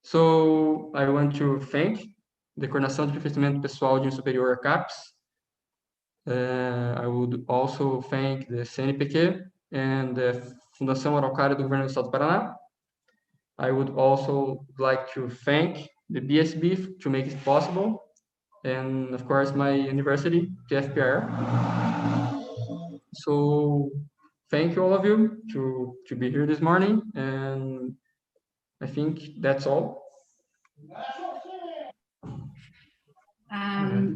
So I want to thank the Coordenação de Aperfeiçoamento Pessoal de Superior CAPES. I would also thank the CNPq and the Fundação Araucária do Governo do Estado do Paraná. I would also like to thank the BSB to make it possible, and of course my university, TFPR. So thank you all of you to be here this morning, and I think that's all.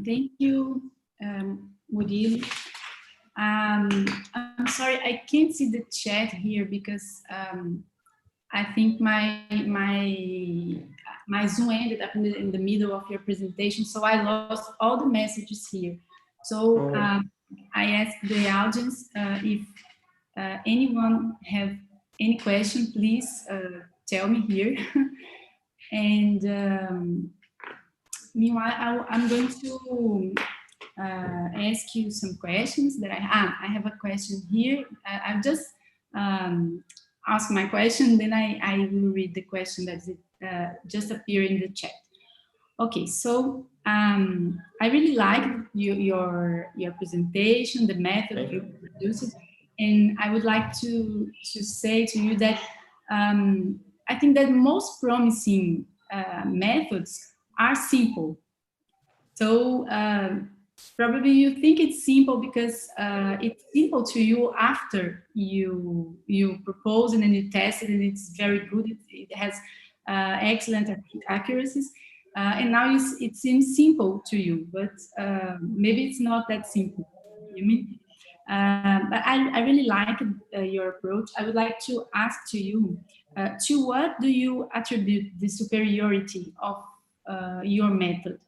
Thank you, Murilo. I'm sorry, I can't see the chat here because I think my Zoom ended up in the middle of your presentation, so I lost all the messages here. So I ask the audience if anyone have any question, please tell me here. And meanwhile, I'm going to ask you some questions that I have a question here. I've just asked my question, then I will read the question that just appeared in the chat. Okay, so I really like your presentation, the method you produced, and I would like to say to you that I think that most promising methods are simple. So probably you think it's simple because it's simple to you after you propose it and you test it, and it's very good. It has excellent accuracies. And now it seems simple to you, but maybe it's not that simple. You mean? But I really like your approach. I would like to ask to you, to what do you attribute the superiority of your method?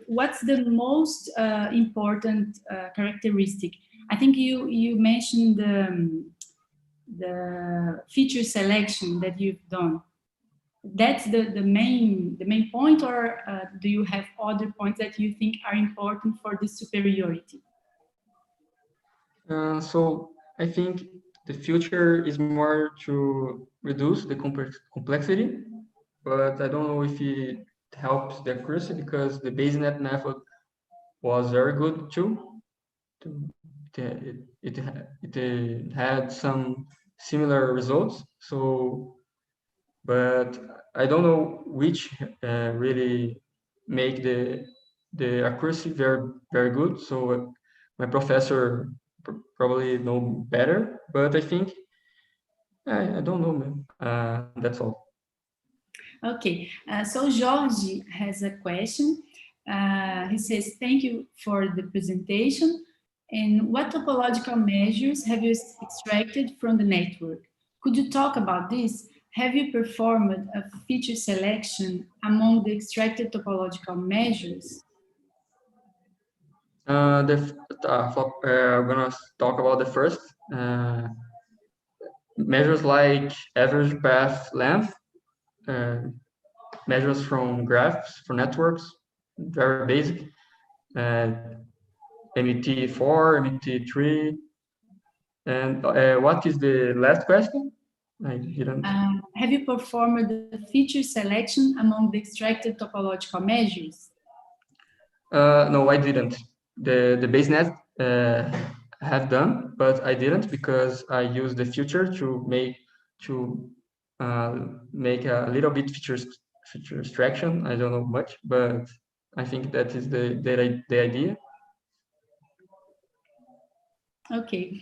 What's the most important characteristic? I think you mentioned the feature selection that you've done. That's the main point, or do you have other points that you think are important for the superiority? So I think the future is more to reduce the complexity, but I don't know if it helps the accuracy, because the BaseNet method was very good too. It had some similar results. So, but I don't know which really make the accuracy very good. So my professor probably know better, but I think I don't know, man. That's all. Okay, so Jorge has a question. He says, thank you for the presentation. And what topological measures have you extracted from the network? Could you talk about this? Have you performed a feature selection among the extracted topological measures? I'm gonna talk about the first measures, like average path length, measures from graphs for networks, very basic, MET4, MET3, and what is the last question? I didn't. Have you performed the feature selection among the extracted topological measures? No, I didn't. The BaseNet have done, but I didn't, because I used the feature to make a little bit feature extraction. I don't know much, but I think that is the idea. Okay.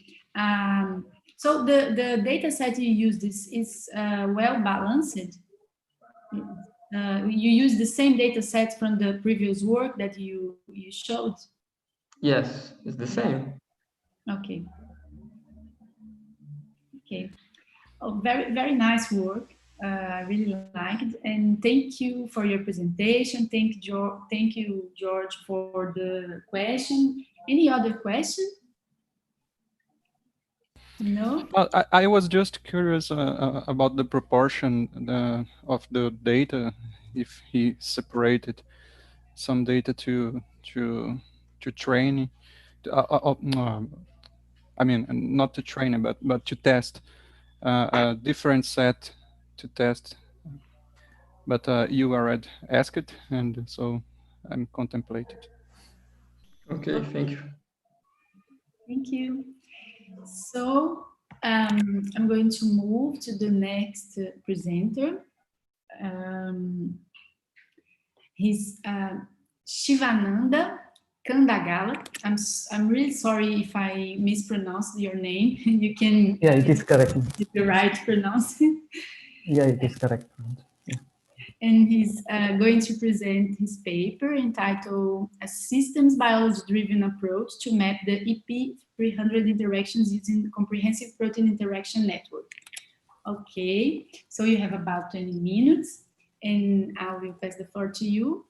So the data set you use is well balanced. You use the same data set from the previous work that you showed? Yes, it's the same. Okay. Okay. Oh, very nice work. I really liked, and thank you for your presentation. Thank you, George, for the question. Any other question? No? Well, I was just curious about the proportion of the data, if he separated some data to training. I mean, not to training, but to test a different set to test. But you already asked it, and so I'm contemplating. Okay, thank you. Thank you. So I'm going to move to the next presenter. He's Shivananda Kandagalla. I'm really sorry if I mispronounced your name. You can. Yeah, it is correct. Is the right pronunciation? Yeah, it is correct. Yeah. And he's going to present his paper entitled "A Systems Biology-Driven Approach to Map the EP300 Interactions Using the Comprehensive Protein Interaction Network." Okay, so you have about 20 minutes, and I will pass the floor to you.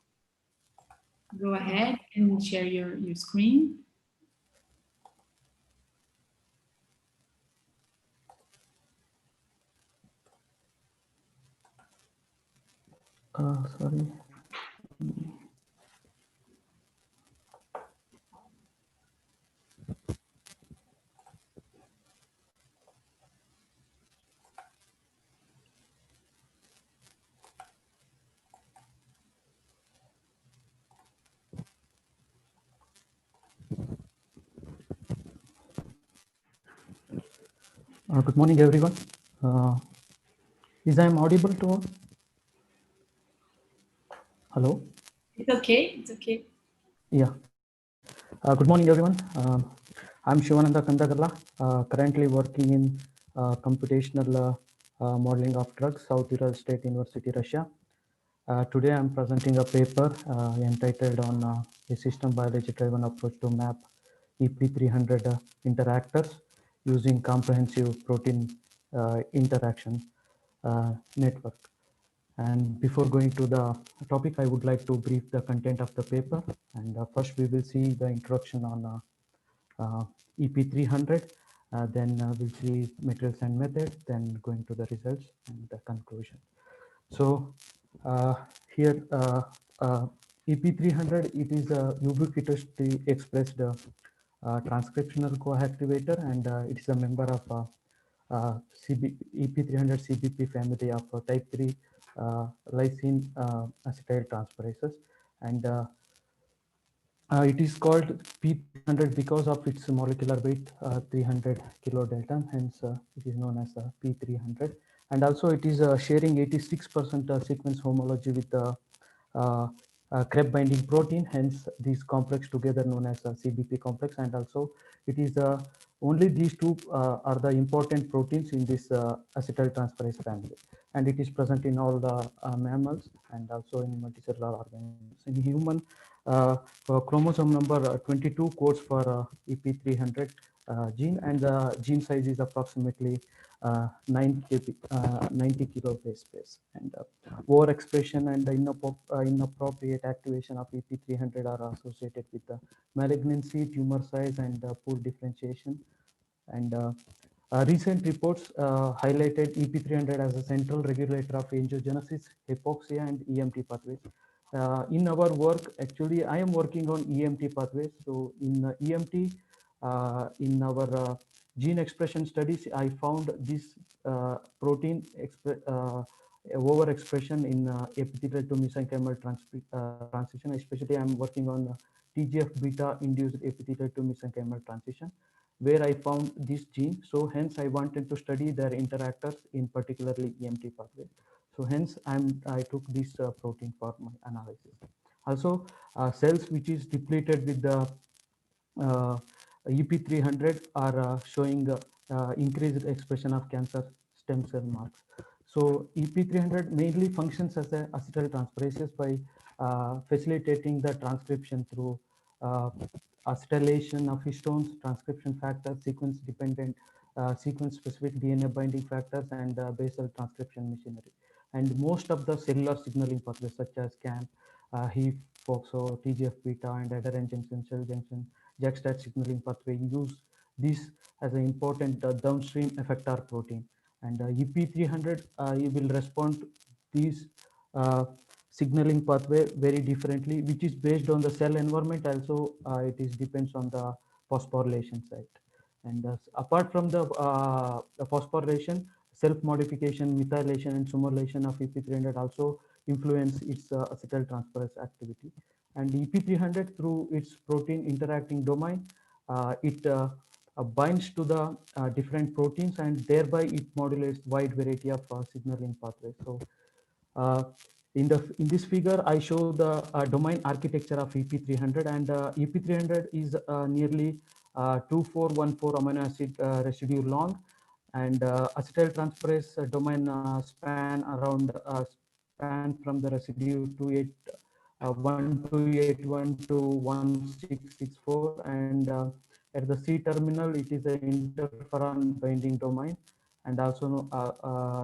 Go ahead and share your screen. Sorry. Good morning, everyone. Is I audible to all? Hello? It's okay, it's okay. Yeah. Good morning, everyone. I'm Shivananda Kandagalla, currently working in computational Modeling of Drugs, South Ural State University, Russia. Today I'm presenting a paper entitled on a system biology-driven approach to map EP300 interactors using comprehensive protein interaction network. And before going to the topic, I would like to brief the content of the paper. And first we will see the introduction on EP300, then we'll see materials and methods, then going to the results and the conclusion. So here EP300, it is a ubiquitously expressed transcriptional coactivator, and it is a member of EP300 CBP family of type 3 lysine acetyl transferases, and it is called P300 because of its molecular weight 300 kilodalton, hence it is known as P300. And also it is sharing 86% sequence homology with the CREB binding protein, hence these complex together known as CBP complex. And also it is only these two are the important proteins in this acetyltransferase family, and it is present in all the mammals and also in multicellular organisms. In human, chromosome number 22 codes for EP300 gene, and the gene size is approximately 90 kilobase space. And overexpression and inappropriate activation of EP300 are associated with malignancy, tumor size, and poor differentiation. And recent reports highlighted EP300 as a central regulator of angiogenesis, hypoxia, and EMT pathways. In our work, actually, I am working on EMT pathways. So in EMT, in our gene expression studies, I found this protein overexpression in epithelial to mesenchymal transition. Especially, I'm working on TGF beta induced epithelial to mesenchymal transition, where I found this gene. So hence I wanted to study their interactors in particularly EMT pathway. So hence I took this protein for my analysis. Also cells which is depleted with the EP300 are showing increased expression of cancer stem cell marks. So EP300 mainly functions as a acetyltransferases by facilitating the transcription through acetylation of histones, transcription factors, sequence dependent, sequence specific DNA binding factors, and basal transcription machinery. And most of the cellular signaling pathways such as CAMP, HEAF, FOXO, TGF beta, and adherent junction, cell junction, JAK-STAT signaling pathway use this as an important downstream effector protein. And EP300 will respond to these signaling pathway very differently, which is based on the cell environment. Also, it is depends on the phosphorylation site. And apart from the phosphorylation, self-modification, methylation, and summation of EP300 also influence its acetyltransferase activity. And EP300, through its protein interacting domain, it binds to the different proteins, and thereby it modulates wide variety of signaling pathways. So in this figure, I show the domain architecture of EP300, and EP300 is nearly 2414 amino acid residue long, and acetyltransferase domain span from the residue 1281 to 1664, and at the C terminal, it is an interferon binding domain, and also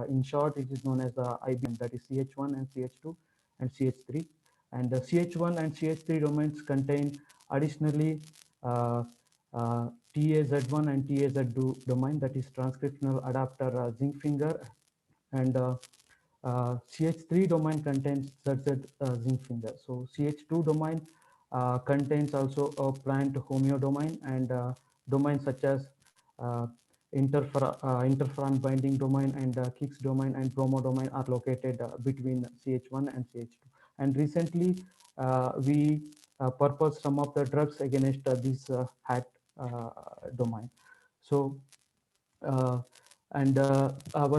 in short, it is known as IBM, that is CH1 and CH2 and CH3. And the CH1 and CH3 domains contain additionally TAZ1 and TAZ2 domain, that is transcriptional adapter zinc finger, and CH3 domain contains ZZ zinc finger. So CH2 domain contains also a plant homeo domain, and domains such as interferon binding domain and Kix domain and bromo domain are located between CH1 and CH2. And recently, we purposed some of the drugs against this HAT domain. So our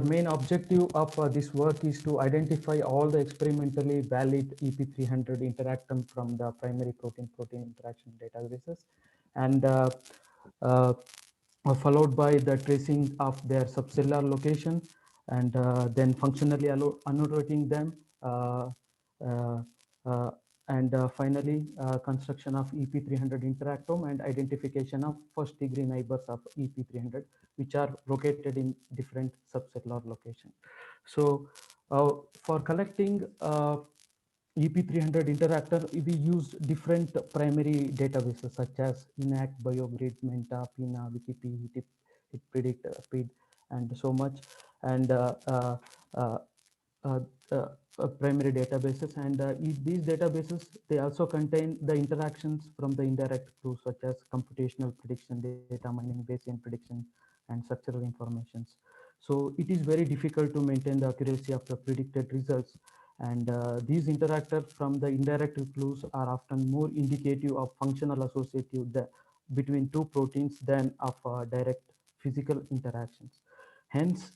main objective of this work is to identify all the experimentally valid EP300 interactome from the primary protein-protein interaction databases, and followed by the tracing of their subcellular location, and then functionally annotating them, and finally construction of EP300 interactome and identification of first degree neighbors of EP300, which are located in different subcellular locations. So for collecting EP300 interactor, we use different primary databases such as INAC, BioGrid, Menta, PINA, Wikipedia, HitPredict, PID, and so much, and uh, uh, primary databases. And these databases, they also contain the interactions from the indirect clues such as computational prediction, data mining, Bayesian prediction, and structural informations. So it is very difficult to maintain the accuracy of the predicted results. And these interactors from the indirect clues are often more indicative of functional associative between two proteins than of direct physical interactions. Hence,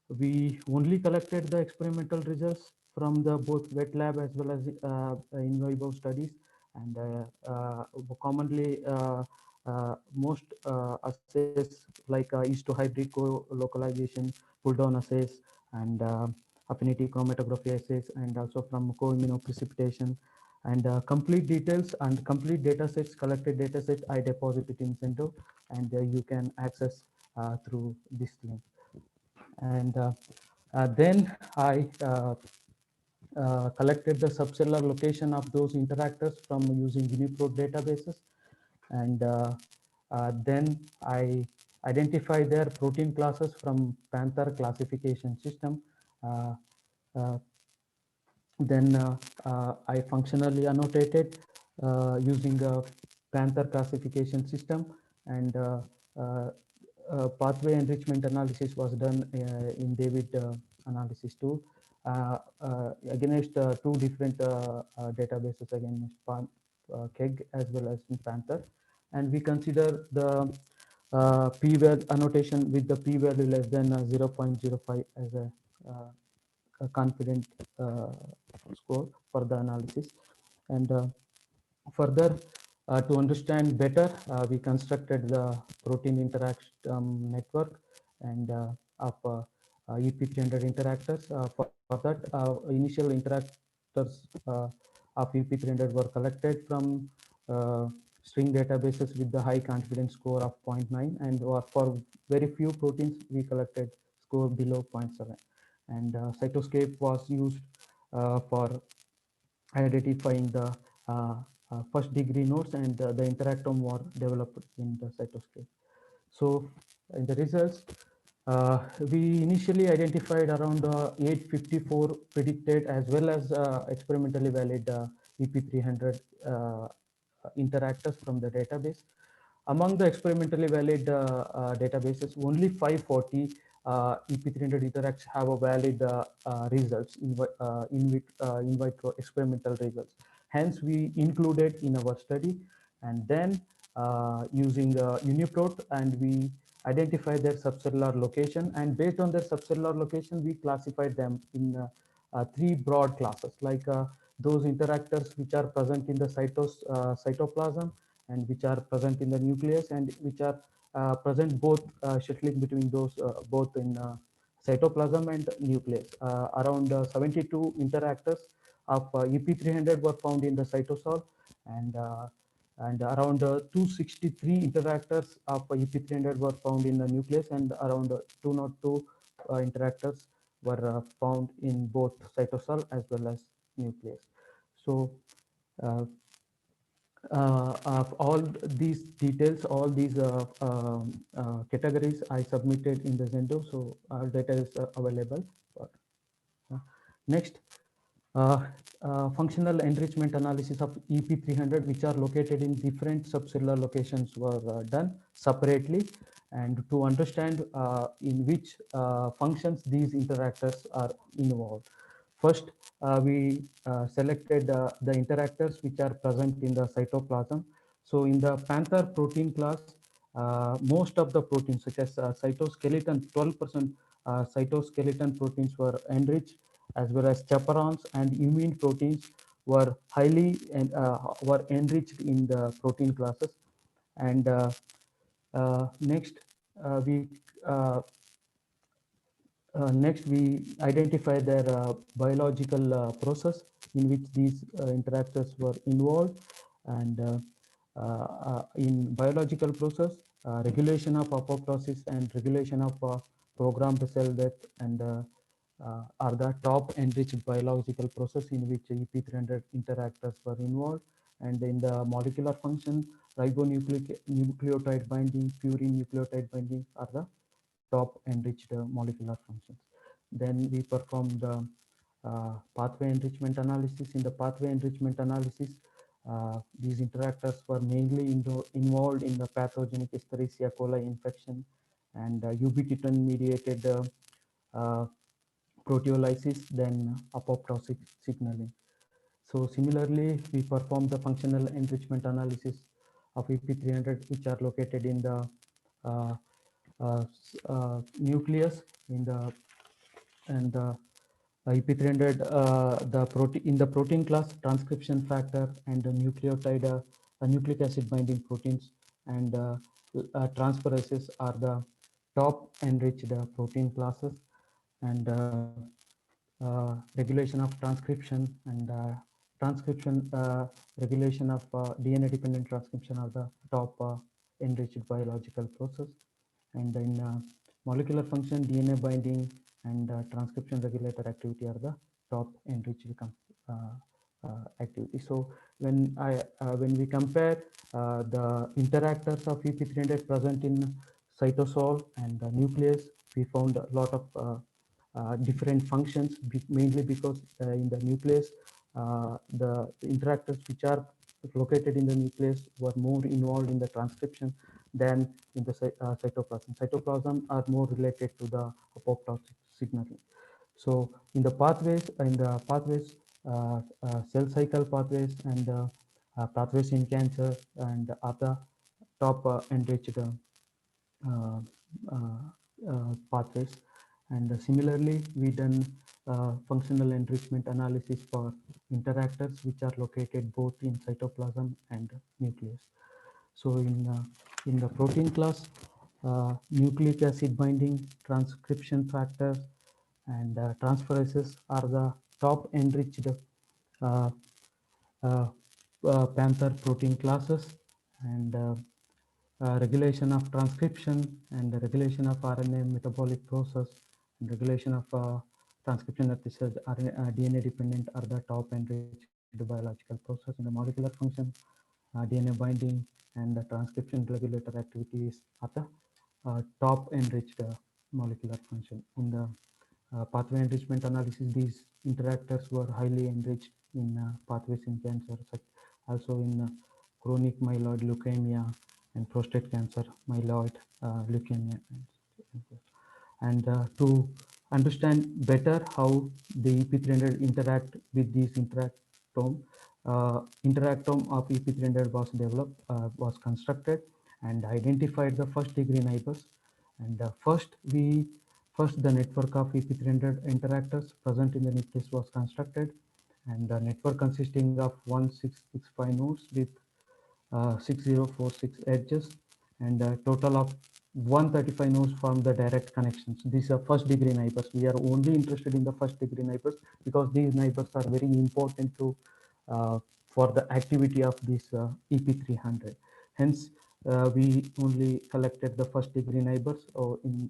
we only collected the experimental results from the both wet lab as well as in vivo studies, and commonly most assays like histlohybrid co-localization, pull down assays, and affinity chromatography assays, and also from co-immunoprecipitation, and complete details and complete data sets, collected data set, I deposit it in Santoni, and you can access through this link. And then I collected the subcellular location of those interactors from using UniProt databases, and then I identify their protein classes from Panther classification system. Uh, uh, then I functionally annotated using a Panther classification system, and pathway enrichment analysis was done in David analysis tool against two different databases, against KEGG as well as in Panther, and we consider the p-value annotation with the p-value less than 0.05 as a confident score for the analysis. And further, to understand better, we constructed the protein interaction network and of EP300 interactors. For that, initial interactors of EP300 were collected from string databases with the high confidence score of 0.9, and for very few proteins, we collected score below 0.7. And cytoscape was used for identifying the first degree nodes, and the interactome were developed in the cytoscape. So in the results, we initially identified around 854 predicted as well as experimentally valid EP300 interactors from the database. Among the experimentally valid databases, only 540 EP300 interacts have a valid results in vitro experimental results. Hence, we included in our study, and then using UniProt, and we identify their subcellular location, and based on their subcellular location, we classified them in three broad classes, like those interactors which are present in the cytoplasm, and which are present in the nucleus, and which are present both shuttling between those both in cytoplasm and nucleus. Around 72 interactors of EP300 were found in the cytosol, and around 263 interactors of EP300 were found in the nucleus, and around 202 interactors were found in both cytosol as well as nucleus. So of all these details, all these categories I submitted in the Zendo, so our data is available. Next, functional enrichment analysis of EP300, which are located in different subcellular locations, were done separately, and to understand in which functions these interactors are involved. First, we selected the interactors which are present in the cytoplasm. So in the Panther protein class, most of the proteins such as cytoskeleton, 12% cytoskeleton proteins were enriched, as well as chaperones and immune proteins were highly were enriched in the protein classes. And next, we Next, we identify their biological process in which these interactors were involved, and in biological process, regulation of apoptosis and regulation of programmed cell death and are the top enriched biological process in which EP300 interactors were involved. And in the molecular function, ribonucleotide binding, purine nucleotide binding are the top enriched molecular functions. Then we perform the pathway enrichment analysis. In the pathway enrichment analysis, these interactors were mainly involved in the pathogenic Escherichia coli infection and ubiquitin mediated proteolysis, then apoptotic signaling. So similarly, we perform the functional enrichment analysis of EP300, which are located in the nucleus in the EP300 the protein in the protein class, transcription factor and the nucleotide nucleic acid binding proteins and transferases are the top enriched protein classes, and regulation of transcription and regulation of DNA dependent transcription are the top enriched biological process. And in molecular function, DNA binding and transcription regulator activity are the top enriched activity. So when we compare the interactors of EP300 present in cytosol and the nucleus, we found a lot of different functions, mainly because in the nucleus, the interactors which are located in the nucleus were more involved in the transcription than in the cytoplasm. Cytoplasm are more related to the apoptotic signaling. So in the pathways, cell cycle pathways and pathways in cancer and other top enriched pathways. And similarly, we done functional enrichment analysis for interactors which are located both in cytoplasm and nucleus. So in the protein class, nucleic acid binding, transcription factors, and transferases are the top enriched panther protein classes, and regulation of transcription and the regulation of RNA metabolic process and regulation of transcription at the cell DNA dependent are the top enriched biological process. In the molecular function, DNA binding and the transcription regulator activities are the top enriched molecular function. In the pathway enrichment analysis, these interactors were highly enriched in pathways in cancer, also in chronic myeloid leukemia and prostate cancer, myeloid leukemia. And to understand better how the EP300 interact with these interactome of EP300 was developed, was constructed and identified the first degree neighbors. And first the network of EP300 interactors present in the nucleus was constructed, and the network consisting of 1665 nodes with 6046 edges, and a total of 135 nodes form the direct connections. These are first degree neighbors. We are only interested in the first degree neighbors because these neighbors are very important to for the activity of this EP300. Hence, we only collected the first degree neighbors in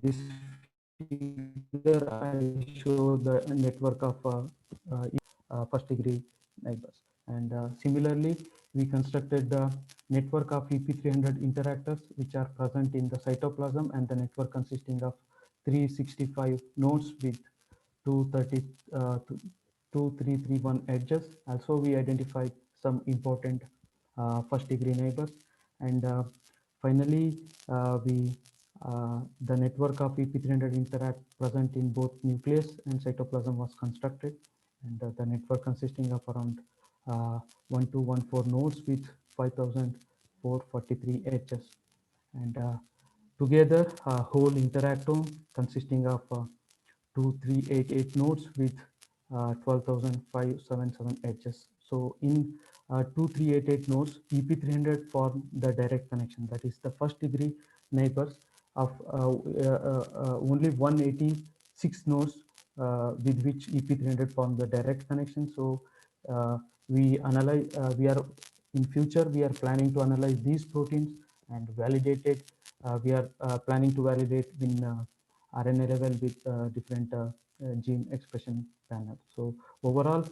this figure. I show the network of first degree neighbors, and similarly we constructed the network of EP300 interactors which are present in the cytoplasm, and the network consisting of 365 nodes with 2331 edges. Also, we identified some important first degree neighbors, and finally the network of EP300 interact present in both nucleus and cytoplasm was constructed, and the network consisting of around 1214 nodes with 5443 edges, and together a whole interactome consisting of 2388 nodes with 12577 edges. So in 2388 nodes, EP300 form the direct connection. That is the first degree neighbors of only 186 nodes with which EP300 form the direct connection. So we analyze, we are in future, we are planning to analyze these proteins and validate it. We are planning to validate in RNA level with different gene expression panel. So overall,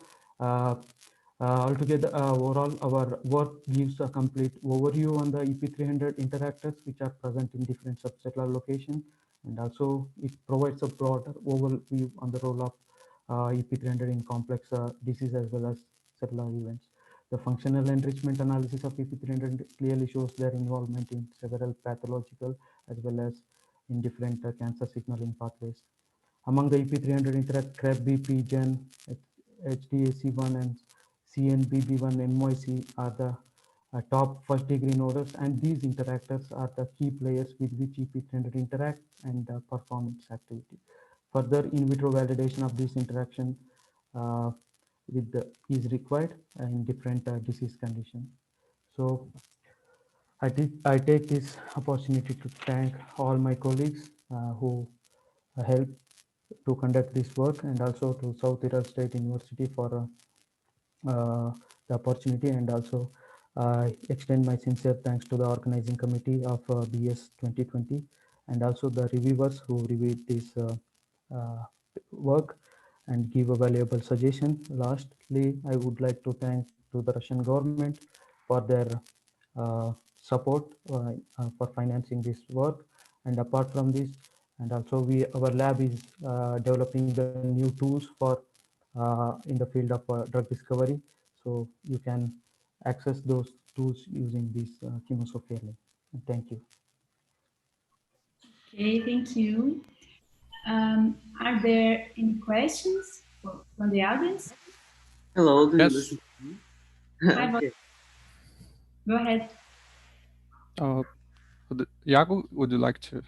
altogether, overall, our work gives a complete overview on the EP300 interactors, which are present in different subcellular locations, and also it provides a broader overview on the role of EP300 in complex disease as well as cellular events. The functional enrichment analysis of EP300 clearly shows their involvement in several pathological as well as in different cancer signaling pathways. Among the EP300 interact CREB-BP, GEN, HDAC1, and CNBB1 NYC are the top first degree nodes, and these interactors are the key players with which EP300 interact and perform its activity. Further in vitro validation of this interaction is required in different disease conditions. So I take this opportunity to thank all my colleagues who helped to conduct this work, and also to South Iral State University for the opportunity, and also extend my sincere thanks to the organizing committee of BS 2020, and also the reviewers who reviewed this work and give a valuable suggestion. Lastly, I would like to thank to the Russian government for their support for financing this work. And apart from this, and also our lab is developing the new tools for in the field of drug discovery. So you can access those tools using this chemosophia link. Thank you. Okay, thank you. Are there any questions from the audience? Hello, do you Yes. listen to me? Hi, Okay. go ahead. Iago, would you like to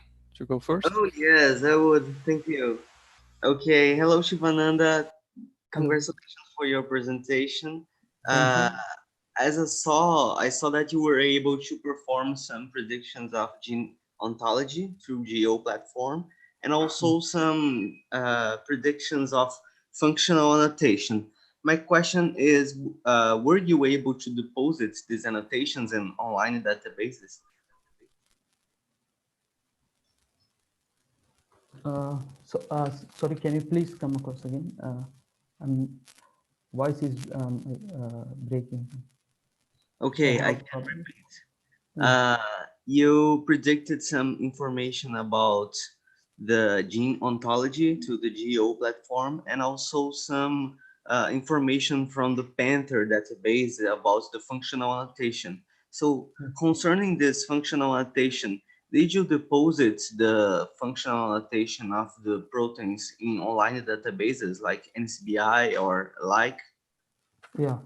go first? Oh, yes, I would. Thank you. Okay, hello, Shivananda. Congratulations for your presentation. As I saw that you were able to perform some predictions of gene ontology through GO platform, and also some predictions of functional annotation. My question is, were you able to deposit these annotations in online databases? Sorry, can you please come across again? Voice is breaking. Okay, I can repeat. You predicted some information about the gene ontology to the GO platform, and also some information from the Panther database about the functional annotation. So concerning this functional annotation, did you deposit the functional annotation of the proteins in online databases like NCBI or like? Yeah.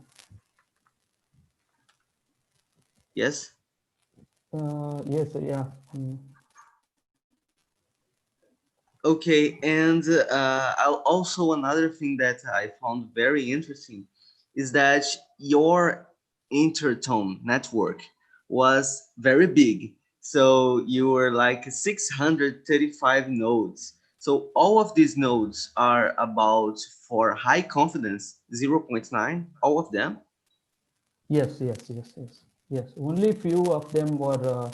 Yes? Yes, yeah. Okay, and also another thing that I found very interesting is that your intertone network was very big. So you were like 635 nodes. So all of these nodes are about for high confidence 0.9, all of them? Yes. Only few of them were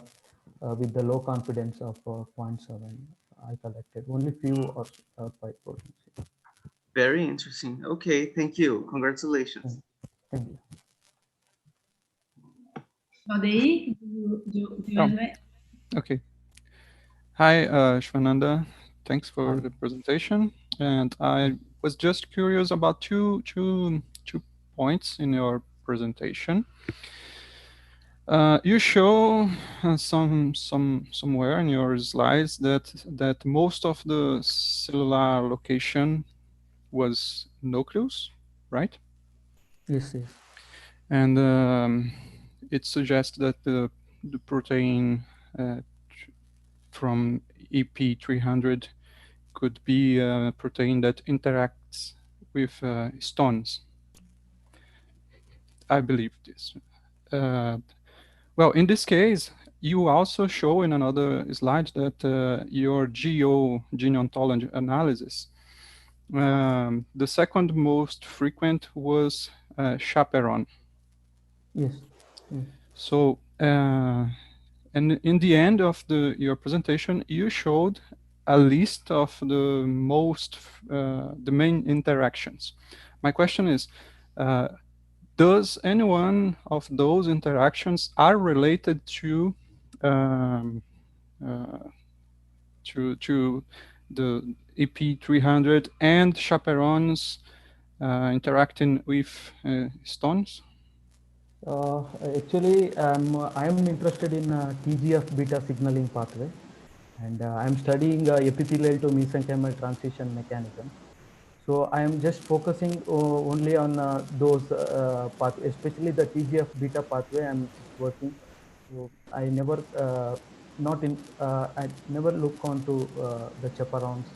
with the low confidence of 0.7. I collected only few or 5%. Very interesting. Okay, thank you. Congratulations. Thank you. Waldeyr, do you want to? Okay. Hi, Shivananda. Thanks for the presentation. And I was just curious about two points in your presentation. You show somewhere in your slides that most of the cellular location was nucleus, right? Yes. And it suggests that the protein from EP300 could be a protein that interacts with stones. I believe this. Well, in this case, you also show in another slide that your gene ontology analysis, the second most frequent was chaperone. Yes. Yes. So, and in the end of your presentation, you showed a list of the main interactions. My question is, does any one of those interactions are related to the EP300 and chaperones interacting with stones? Actually, I am interested in TGF beta signaling pathway, and I am studying epithelial to mesenchymal transition mechanism. So I am just focusing only on those pathways, especially the TGF beta pathway. I'm working. So I never I never look onto the chaperones.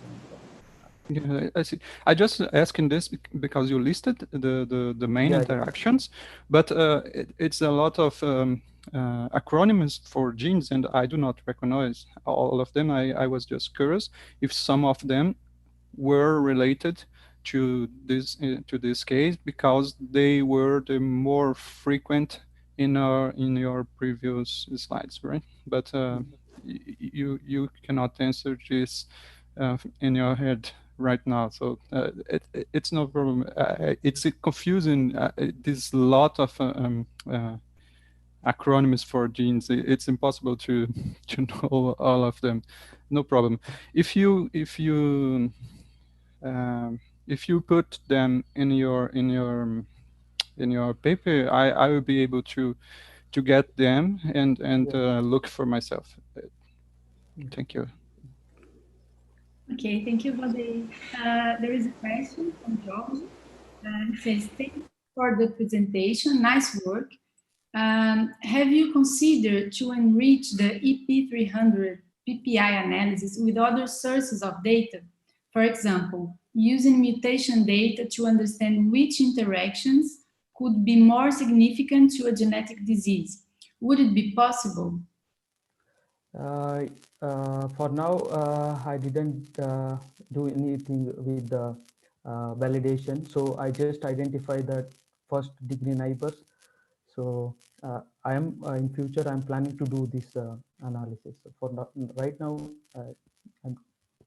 Yeah, I see. I just asking this because you listed the main interactions, but it's a lot of acronyms for genes, and I do not recognize all of them. I was just curious if some of them were related to this case because they were the more frequent in your previous slides, right? But you cannot answer this in your head right now, so it's no problem. It's confusing. There's a lot of acronyms for genes. It's impossible to know all of them. No problem. If you put them in your paper, I will be able to get them and look for myself. Thank you. Okay, thank you, Waldeyr. There is a question from George. It says, thank you for the presentation, nice work. Have you considered to enrich the EP300 PPI analysis with other sources of data? For example, using mutation data to understand which interactions could be more significant to a genetic disease. Would it be possible? For now, I didn't do anything with the validation. So I just identify that first degree neighbors. So I am in future, I'm planning to do this analysis. So for not, right now, I'm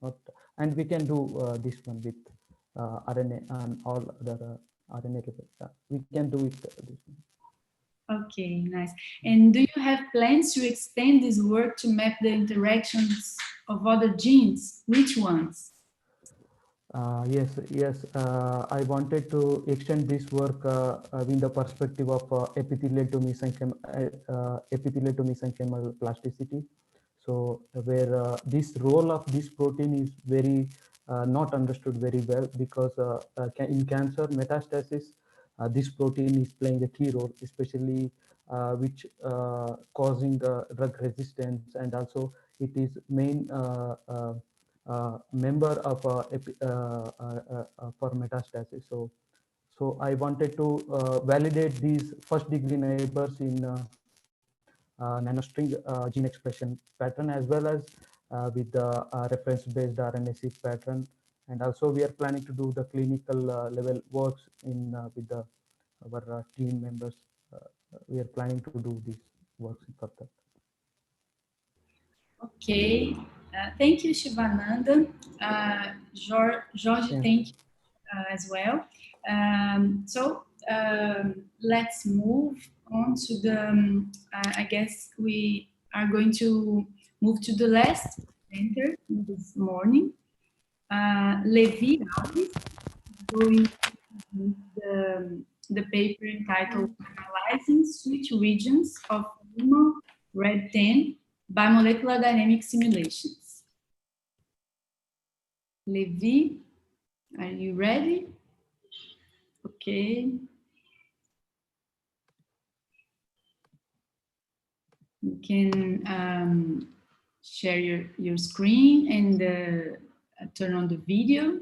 not, and we can do this one with RNA and all other RNA level. We can do it this one. Okay, nice. And do you have plans to extend this work to map the interactions of other genes? Which ones? Yes. I wanted to extend this work in the perspective of epithelial to mesenchymal plasticity. So where this role of this protein is very not understood very well, because in cancer metastasis, this protein is playing a key role, especially which causing drug resistance, and also it is main member of for metastasis. So I wanted to validate these first degree neighbors in nanostring gene expression pattern, as well as with the reference based RNA-seq pattern. And also we are planning to do the clinical level works in with our team members. We are planning to do these works further. Okay, thank you, Shivananda. George, thank you as well. Let's move on to the, I guess we are going to move to the last presenter this morning. Levi Alves going to the paper entitled Analyzing Switch Regions of Human Red 10 by Molecular Dynamic Simulations. Levi, are you ready? Okay. You can share your screen and turn on the video.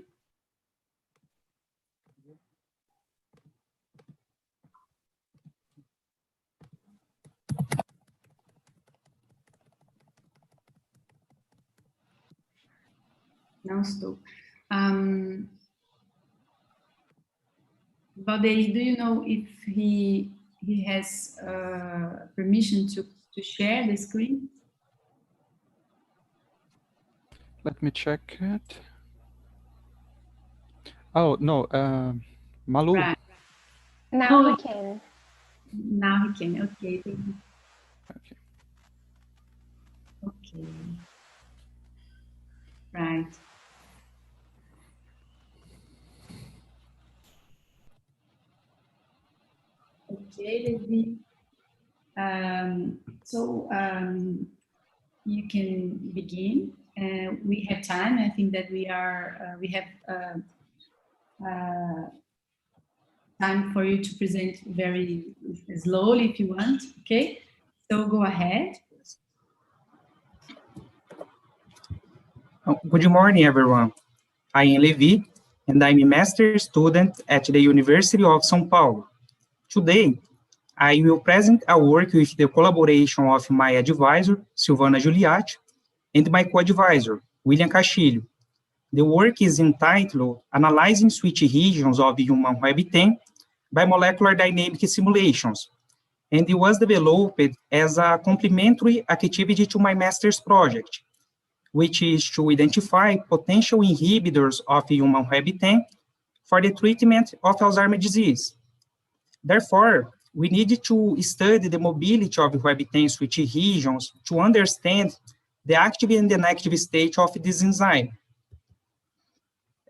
Não estou. Waldeyr, do you know if he has permission to share the screen? Let me check it. Oh, no, Malu. Right. Now we can. Now he can, okay. Okay. Okay. Right. Okay, Leslie. You can begin. We have time. I think that we have time for you to present very slowly if you want. Okay, so go ahead. Good morning, everyone. I am Levi, and I'm a master's student at the University of São Paulo. Today, I will present a work with the collaboration of my advisor, Silvana Giuliatti, and my co-advisor, William Castilho. The work is entitled Analyzing Switch Regions of Human Web10 by Molecular Dynamic Simulations, and it was developed as a complementary activity to my master's project, which is to identify potential inhibitors of human Web10 for the treatment of Alzheimer's disease. Therefore, we need to study the mobility of Web10 switch regions to understand the active and inactive state of this enzyme.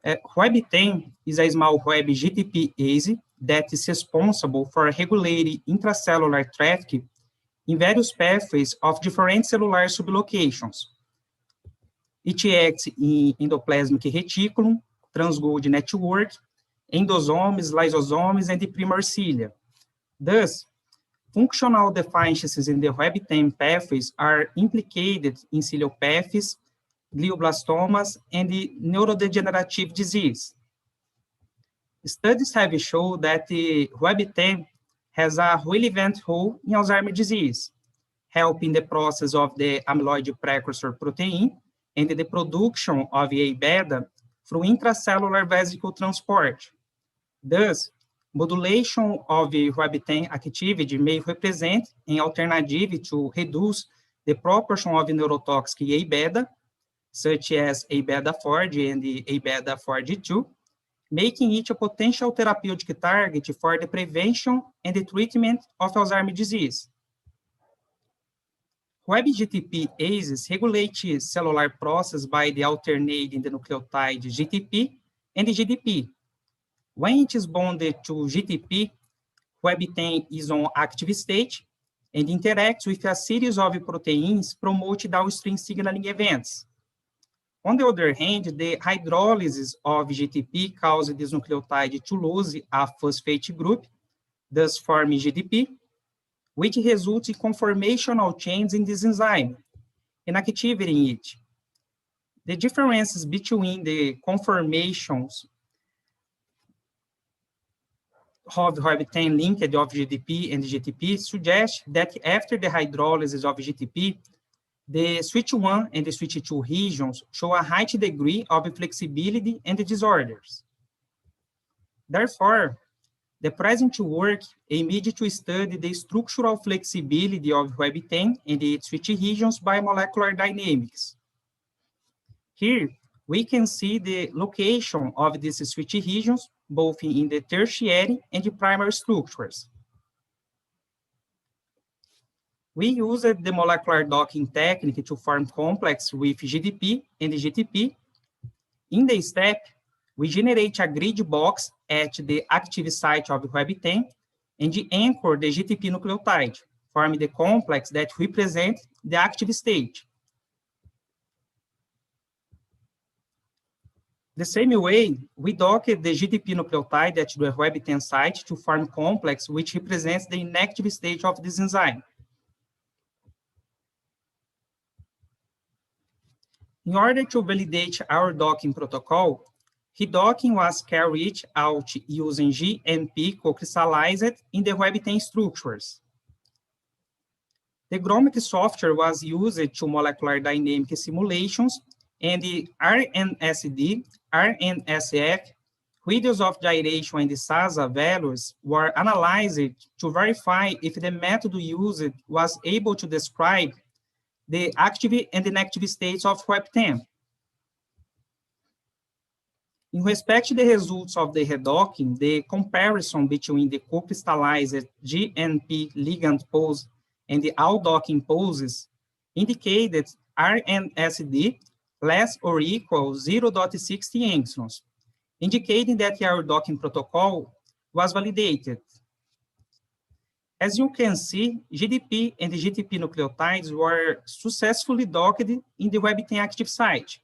Web10 is a small web GTP-ASE that is responsible for regulating intracellular traffic in various pathways of different cellular sublocations. It acts in endoplasmic reticulum, transgold network, endosomes, lysosomes, and the primary cilia. Thus, functional deficiencies in the Web10 pathways are implicated in ciliopathies, glioblastomas, and the neurodegenerative disease. Studies have shown that the Web10 has a relevant role in Alzheimer's disease, helping the process of the amyloid precursor protein and the production of A-beta through intracellular vesicle transport. Thus, modulation of Web10 activity may represent an alternative to reduce the proportion of neurotoxic A-beta, such as A-beta-40 and the A-beta-42, making it a potential therapeutic target for the prevention and the treatment of Alzheimer's disease. WebGTP-ASEs regulate cellular process by the alternating the nucleotide GTP and GDP. When it is bonded to GTP, Web10 is on active state and interacts with a series of proteins promote downstream signaling events. On the other hand, the hydrolysis of GTP causes this nucleotide to lose a phosphate group, thus forming GDP, which results in conformational changes in this enzyme, inactivating it. The differences between the conformations of Web10 linked of GDP and GTP suggest that after the hydrolysis of GTP, the switch 1 and the switch 2 regions show a high degree of flexibility and disorders. Therefore, the present work aimed to study the structural flexibility of Web10 and its switch regions by molecular dynamics. Here, we can see the location of these switch regions, both in the tertiary and the primary structures. We used the molecular docking technique to form complex with GDP and GTP. In the step, we generate a grid box at the active site of Web10 and anchor the GTP nucleotide, forming the complex that represents the active state. The same way, we docked the GTP nucleotide at the Web10 site to form complex which represents the inactive state of this enzyme. In order to validate our docking protocol, redocking was carried out using GMP co-crystallized in the Web10 structures. The GROMIC software was used to molecular dynamic simulations and the RNSD, RNSF, radius of gyration and the SASA values were analyzed to verify if the method used was able to describe the active and inactive states of Web10. In respect to the results of the redocking, the comparison between the co-crystallized GNP ligand pose and the all-docking poses indicated RNSD less or equal 0.60 angstroms, indicating that our docking protocol was validated. As you can see, GDP and the GTP nucleotides were successfully docked in the Web10 active site,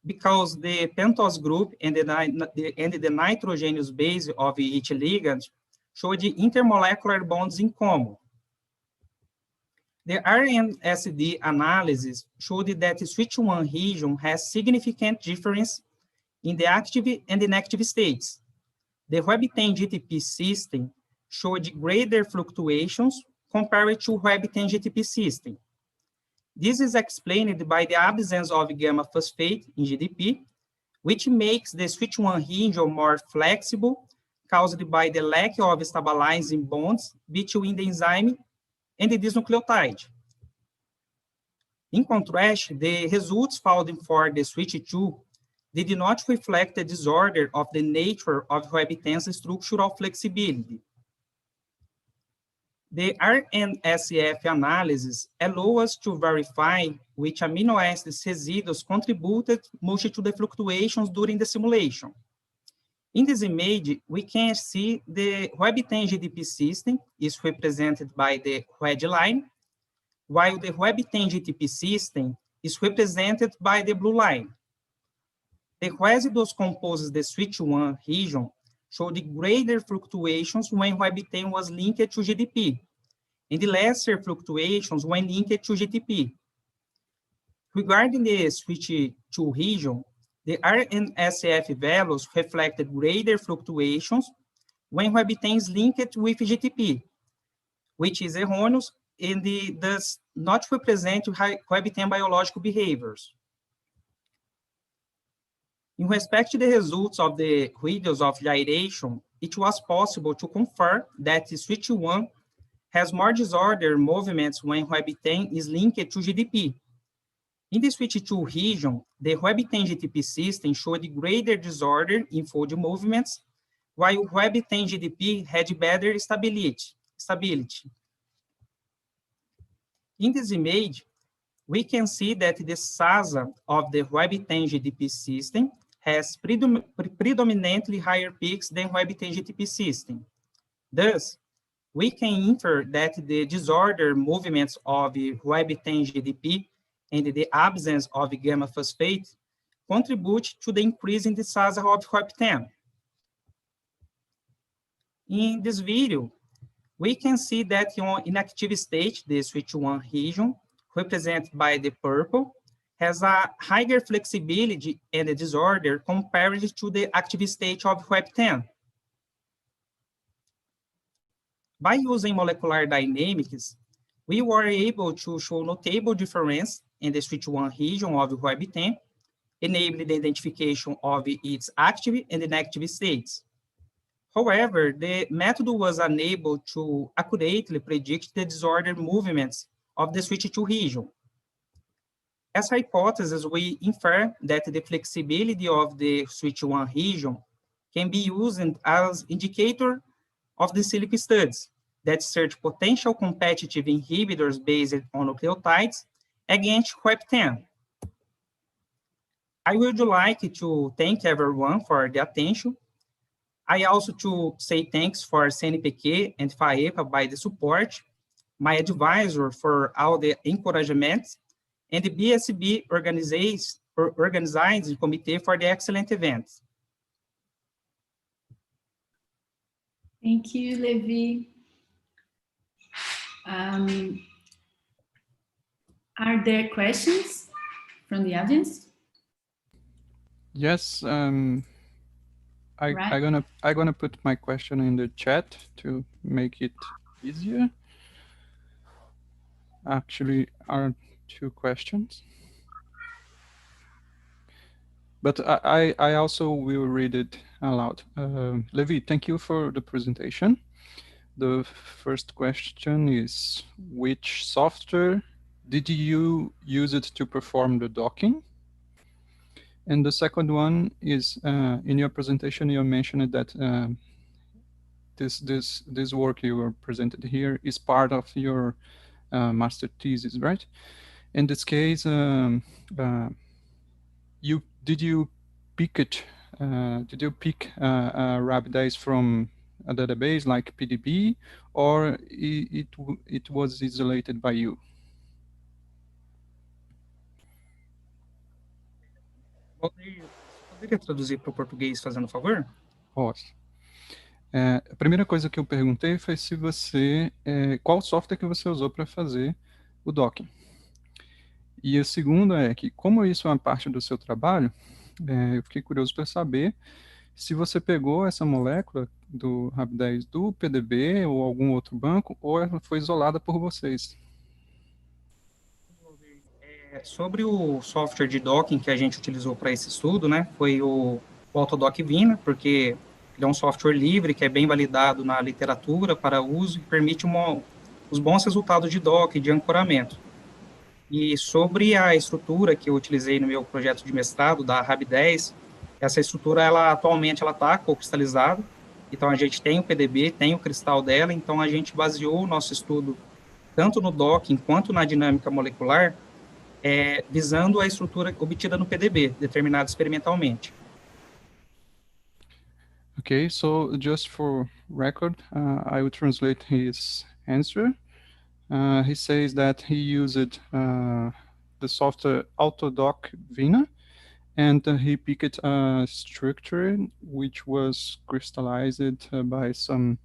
because the pentose group and the nitrogenous base of each ligand showed the intermolecular bonds in common. The RNSD analysis showed that the switch 1 region has significant difference in the active and inactive states. The Web10 GTP system showed greater fluctuations compared to Web10 GTP system. This is explained by the absence of gamma phosphate in GDP, which makes the switch 1 region more flexible, caused by the lack of stabilizing bonds between the enzyme and the disnucleotide. In contrast, the results found for the switch 2 did not reflect the disorder of the nature of Web10's structural flexibility. The RNSF analysis allows us to verify which amino acid residues contributed most to the fluctuations during the simulation. In this image, we can see the Web10 GDP system is represented by the red line, while the Web10 GTP system is represented by the blue line. The residues composed the switch 1 region showed greater fluctuations when Web10 was linked to GDP, and the lesser fluctuations when linked to GTP. Regarding the switch 2 region, the RNSF values reflected greater fluctuations when Web10 is linked with GTP, which is erroneous and does not represent Web10 biological behaviors. In respect to the results of the radius of gyration, it was possible to confirm that the switch 1 has more disordered movements when Web10 is linked to GDP. In the switch 2 region, the Web10 GTP system showed greater disorder in fold movements, while Web10 GDP had better stability. In this image, we can see that the SASA of the Web10 GDP system has predominantly higher peaks than Web10 GTP system. Thus, we can infer that the disorder movements of Web10 GDP and the absence of gamma phosphate contribute to the increase in the SASA of Web10. In this video, we can see that on inactive state, the switch 1 region, represented by the purple, has a higher flexibility and a disorder compared to the active state of Web10. By using molecular dynamics, we were able to show notable difference in the switch 1 region of Web10, enabling the identification of its active and inactive states. However, the method was unable to accurately predict the disordered movements of the switch 2 region. As hypothesis, we infer that the flexibility of the switch 1 region can be used as indicator of the silico studies that search potential competitive inhibitors based on nucleotides against Web10. I would like to thank everyone for the attention. I also to say thanks for CNPq and Paiva by the support, my advisor for all the encouragement, and the BSB organizing committee for the excellent event. Thank you, Levi. Are there questions from the audience? Yes, I'm gonna put my question in the chat to make it easier. Actually, are two questions. but I also will read it aloud. Levi, thank you for the presentation. The first question is, which software did you use it to perform the docking? And the second one is, in your presentation, you mentioned that this work you were presented here is part of your master thesis, right? In this case, did you pick Rapidae from a database like PDB, or it was isolated by you? Waldeyr, poderia traduzir para o português, fazendo favor? Posso. A primeira coisa que eu perguntei foi se você, qual software que você usou para fazer o docking. E a segunda é que, como isso é uma parte do seu trabalho, eu fiquei curioso para saber se você pegou essa molécula do Rapidae do PDB ou algum outro banco, ou ela foi isolada por vocês. Sobre o software de docking que a gente utilizou para esse estudo, né, foi o Autodoc Vina, porque ele é um software livre que é bem validado na literatura para uso e permite os bons resultados de docking, de ancoramento. E sobre a estrutura que eu utilizei no meu projeto de mestrado, da Rapidae, essa estrutura, atualmente, ela está co-cristalizada, então a gente tem o PDB, tem o cristal dela, então a gente baseou o nosso estudo tanto no docking quanto na dinâmica molecular, visando a estrutura obtida no PDB, determinada experimentalmente. Okay, so just for record, I will translate his answer. He says that he used the software Autodoc Vina, and he picked a structure which was crystallized by some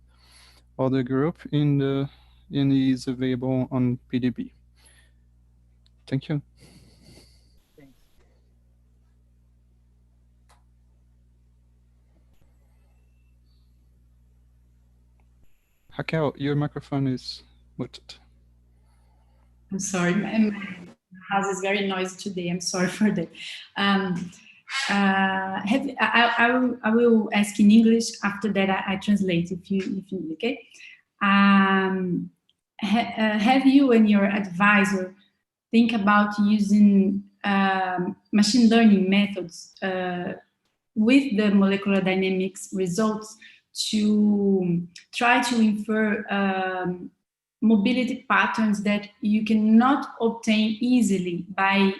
other group and is available on PDB. Thank you. Thanks. Raquel, your microphone is muted. I'm sorry, my house is very noisy today. I'm sorry for that. I will ask in English. After that, I translate if you need. Okay. Have you and your advisor think about using machine learning methods with the molecular dynamics results to try to infer mobility patterns that you cannot obtain easily by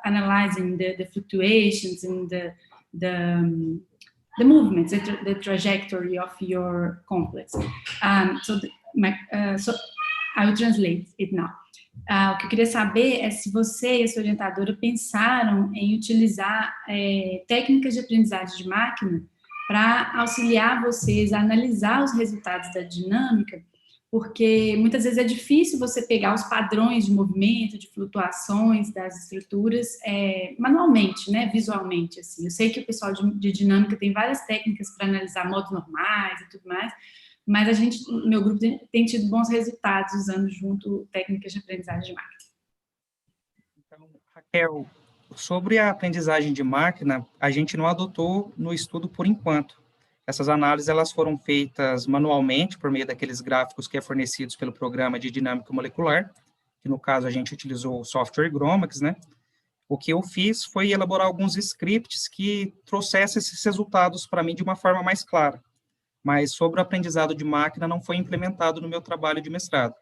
analyzing the fluctuations in the movements, the trajectory of your complex. So I will translate it now. O que eu queria saber é se você e a sua orientadora pensaram em utilizar técnicas de aprendizagem de máquina para auxiliar vocês a analisar os resultados da dinâmica, porque muitas vezes é difícil você pegar os padrões de movimento, de flutuações das estruturas manualmente, né, visualmente, assim. Eu sei que o pessoal de dinâmica tem várias técnicas para analisar modos normais e tudo mais, mas meu grupo tem tido bons resultados usando junto técnicas de aprendizagem de máquina. Então, Raquel, sobre a aprendizagem de máquina, a gente não adotou no estudo por enquanto. Essas análises elas foram feitas manualmente por meio daqueles gráficos que é fornecidos pelo programa de dinâmica molecular, que no caso a gente utilizou o software Gromax, né? O que eu fiz foi elaborar alguns scripts que trouxessem esses resultados para mim de uma forma mais clara. Mas sobre o aprendizado de máquina não foi implementado no meu trabalho de mestrado,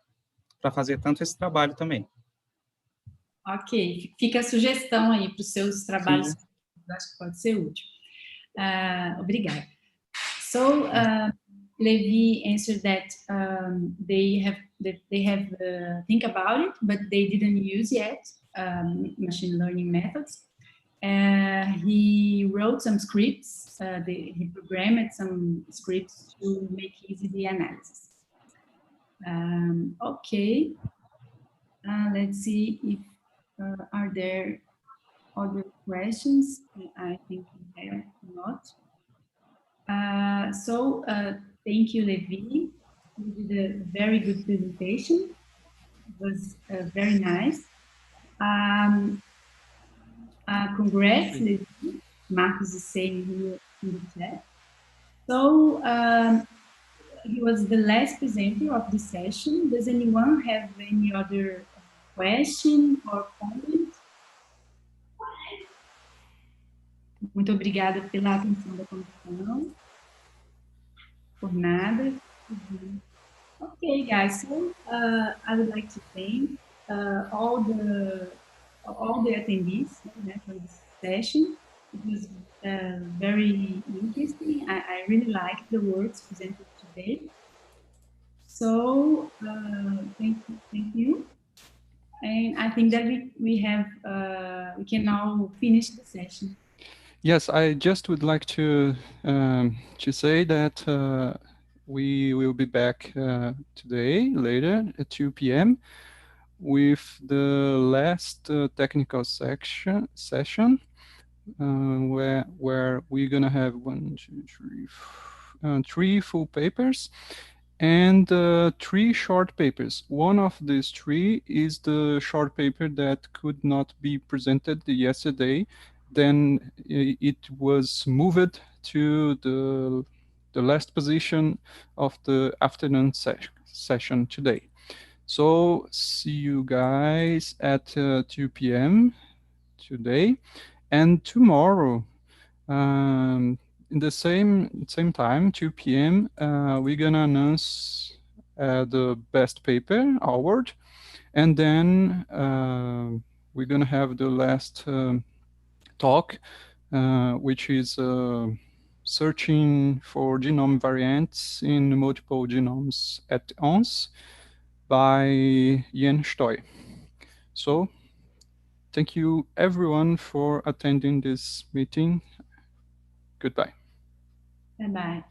para fazer tanto esse trabalho também. Ok, fica a sugestão aí para os seus trabalhos, acho que pode ser útil. Obrigada. So, Levi answered that they have think about it, but they didn't use yet machine learning methods. He wrote some scripts. He programmed some scripts to make easy the analysis. Okay. Let's see if are there other questions. I think we have not. Thank you, Levi. You did a very good presentation. It was very nice. Congrats, Levi. Marcos is saying here in the chat. So he was the last presenter of this session. Does anyone have any other question or comment? Muito obrigada pela atenção da comissão. Por nada. Okay, guys. So I would like to thank all the attendees for this session. It was very interesting. I really liked the works presented today. So thank you. And I think that we can now finish the session. Yes, I just would like to say that we will be back today later at 2 p.m. with the last technical session where we're gonna have 3 full papers and 3 short papers. One of these 3 is the short paper that could not be presented yesterday. Then it was moved to the last position of the afternoon session today. So see you guys at 2 p.m. today, and tomorrow in the same time, 2 p.m. We're gonna announce the best paper award, and then we're gonna have the last talk, which is searching for genome variants in multiple genomes at once by Yen Stoy. So thank you everyone for attending this meeting. Goodbye. Bye-bye.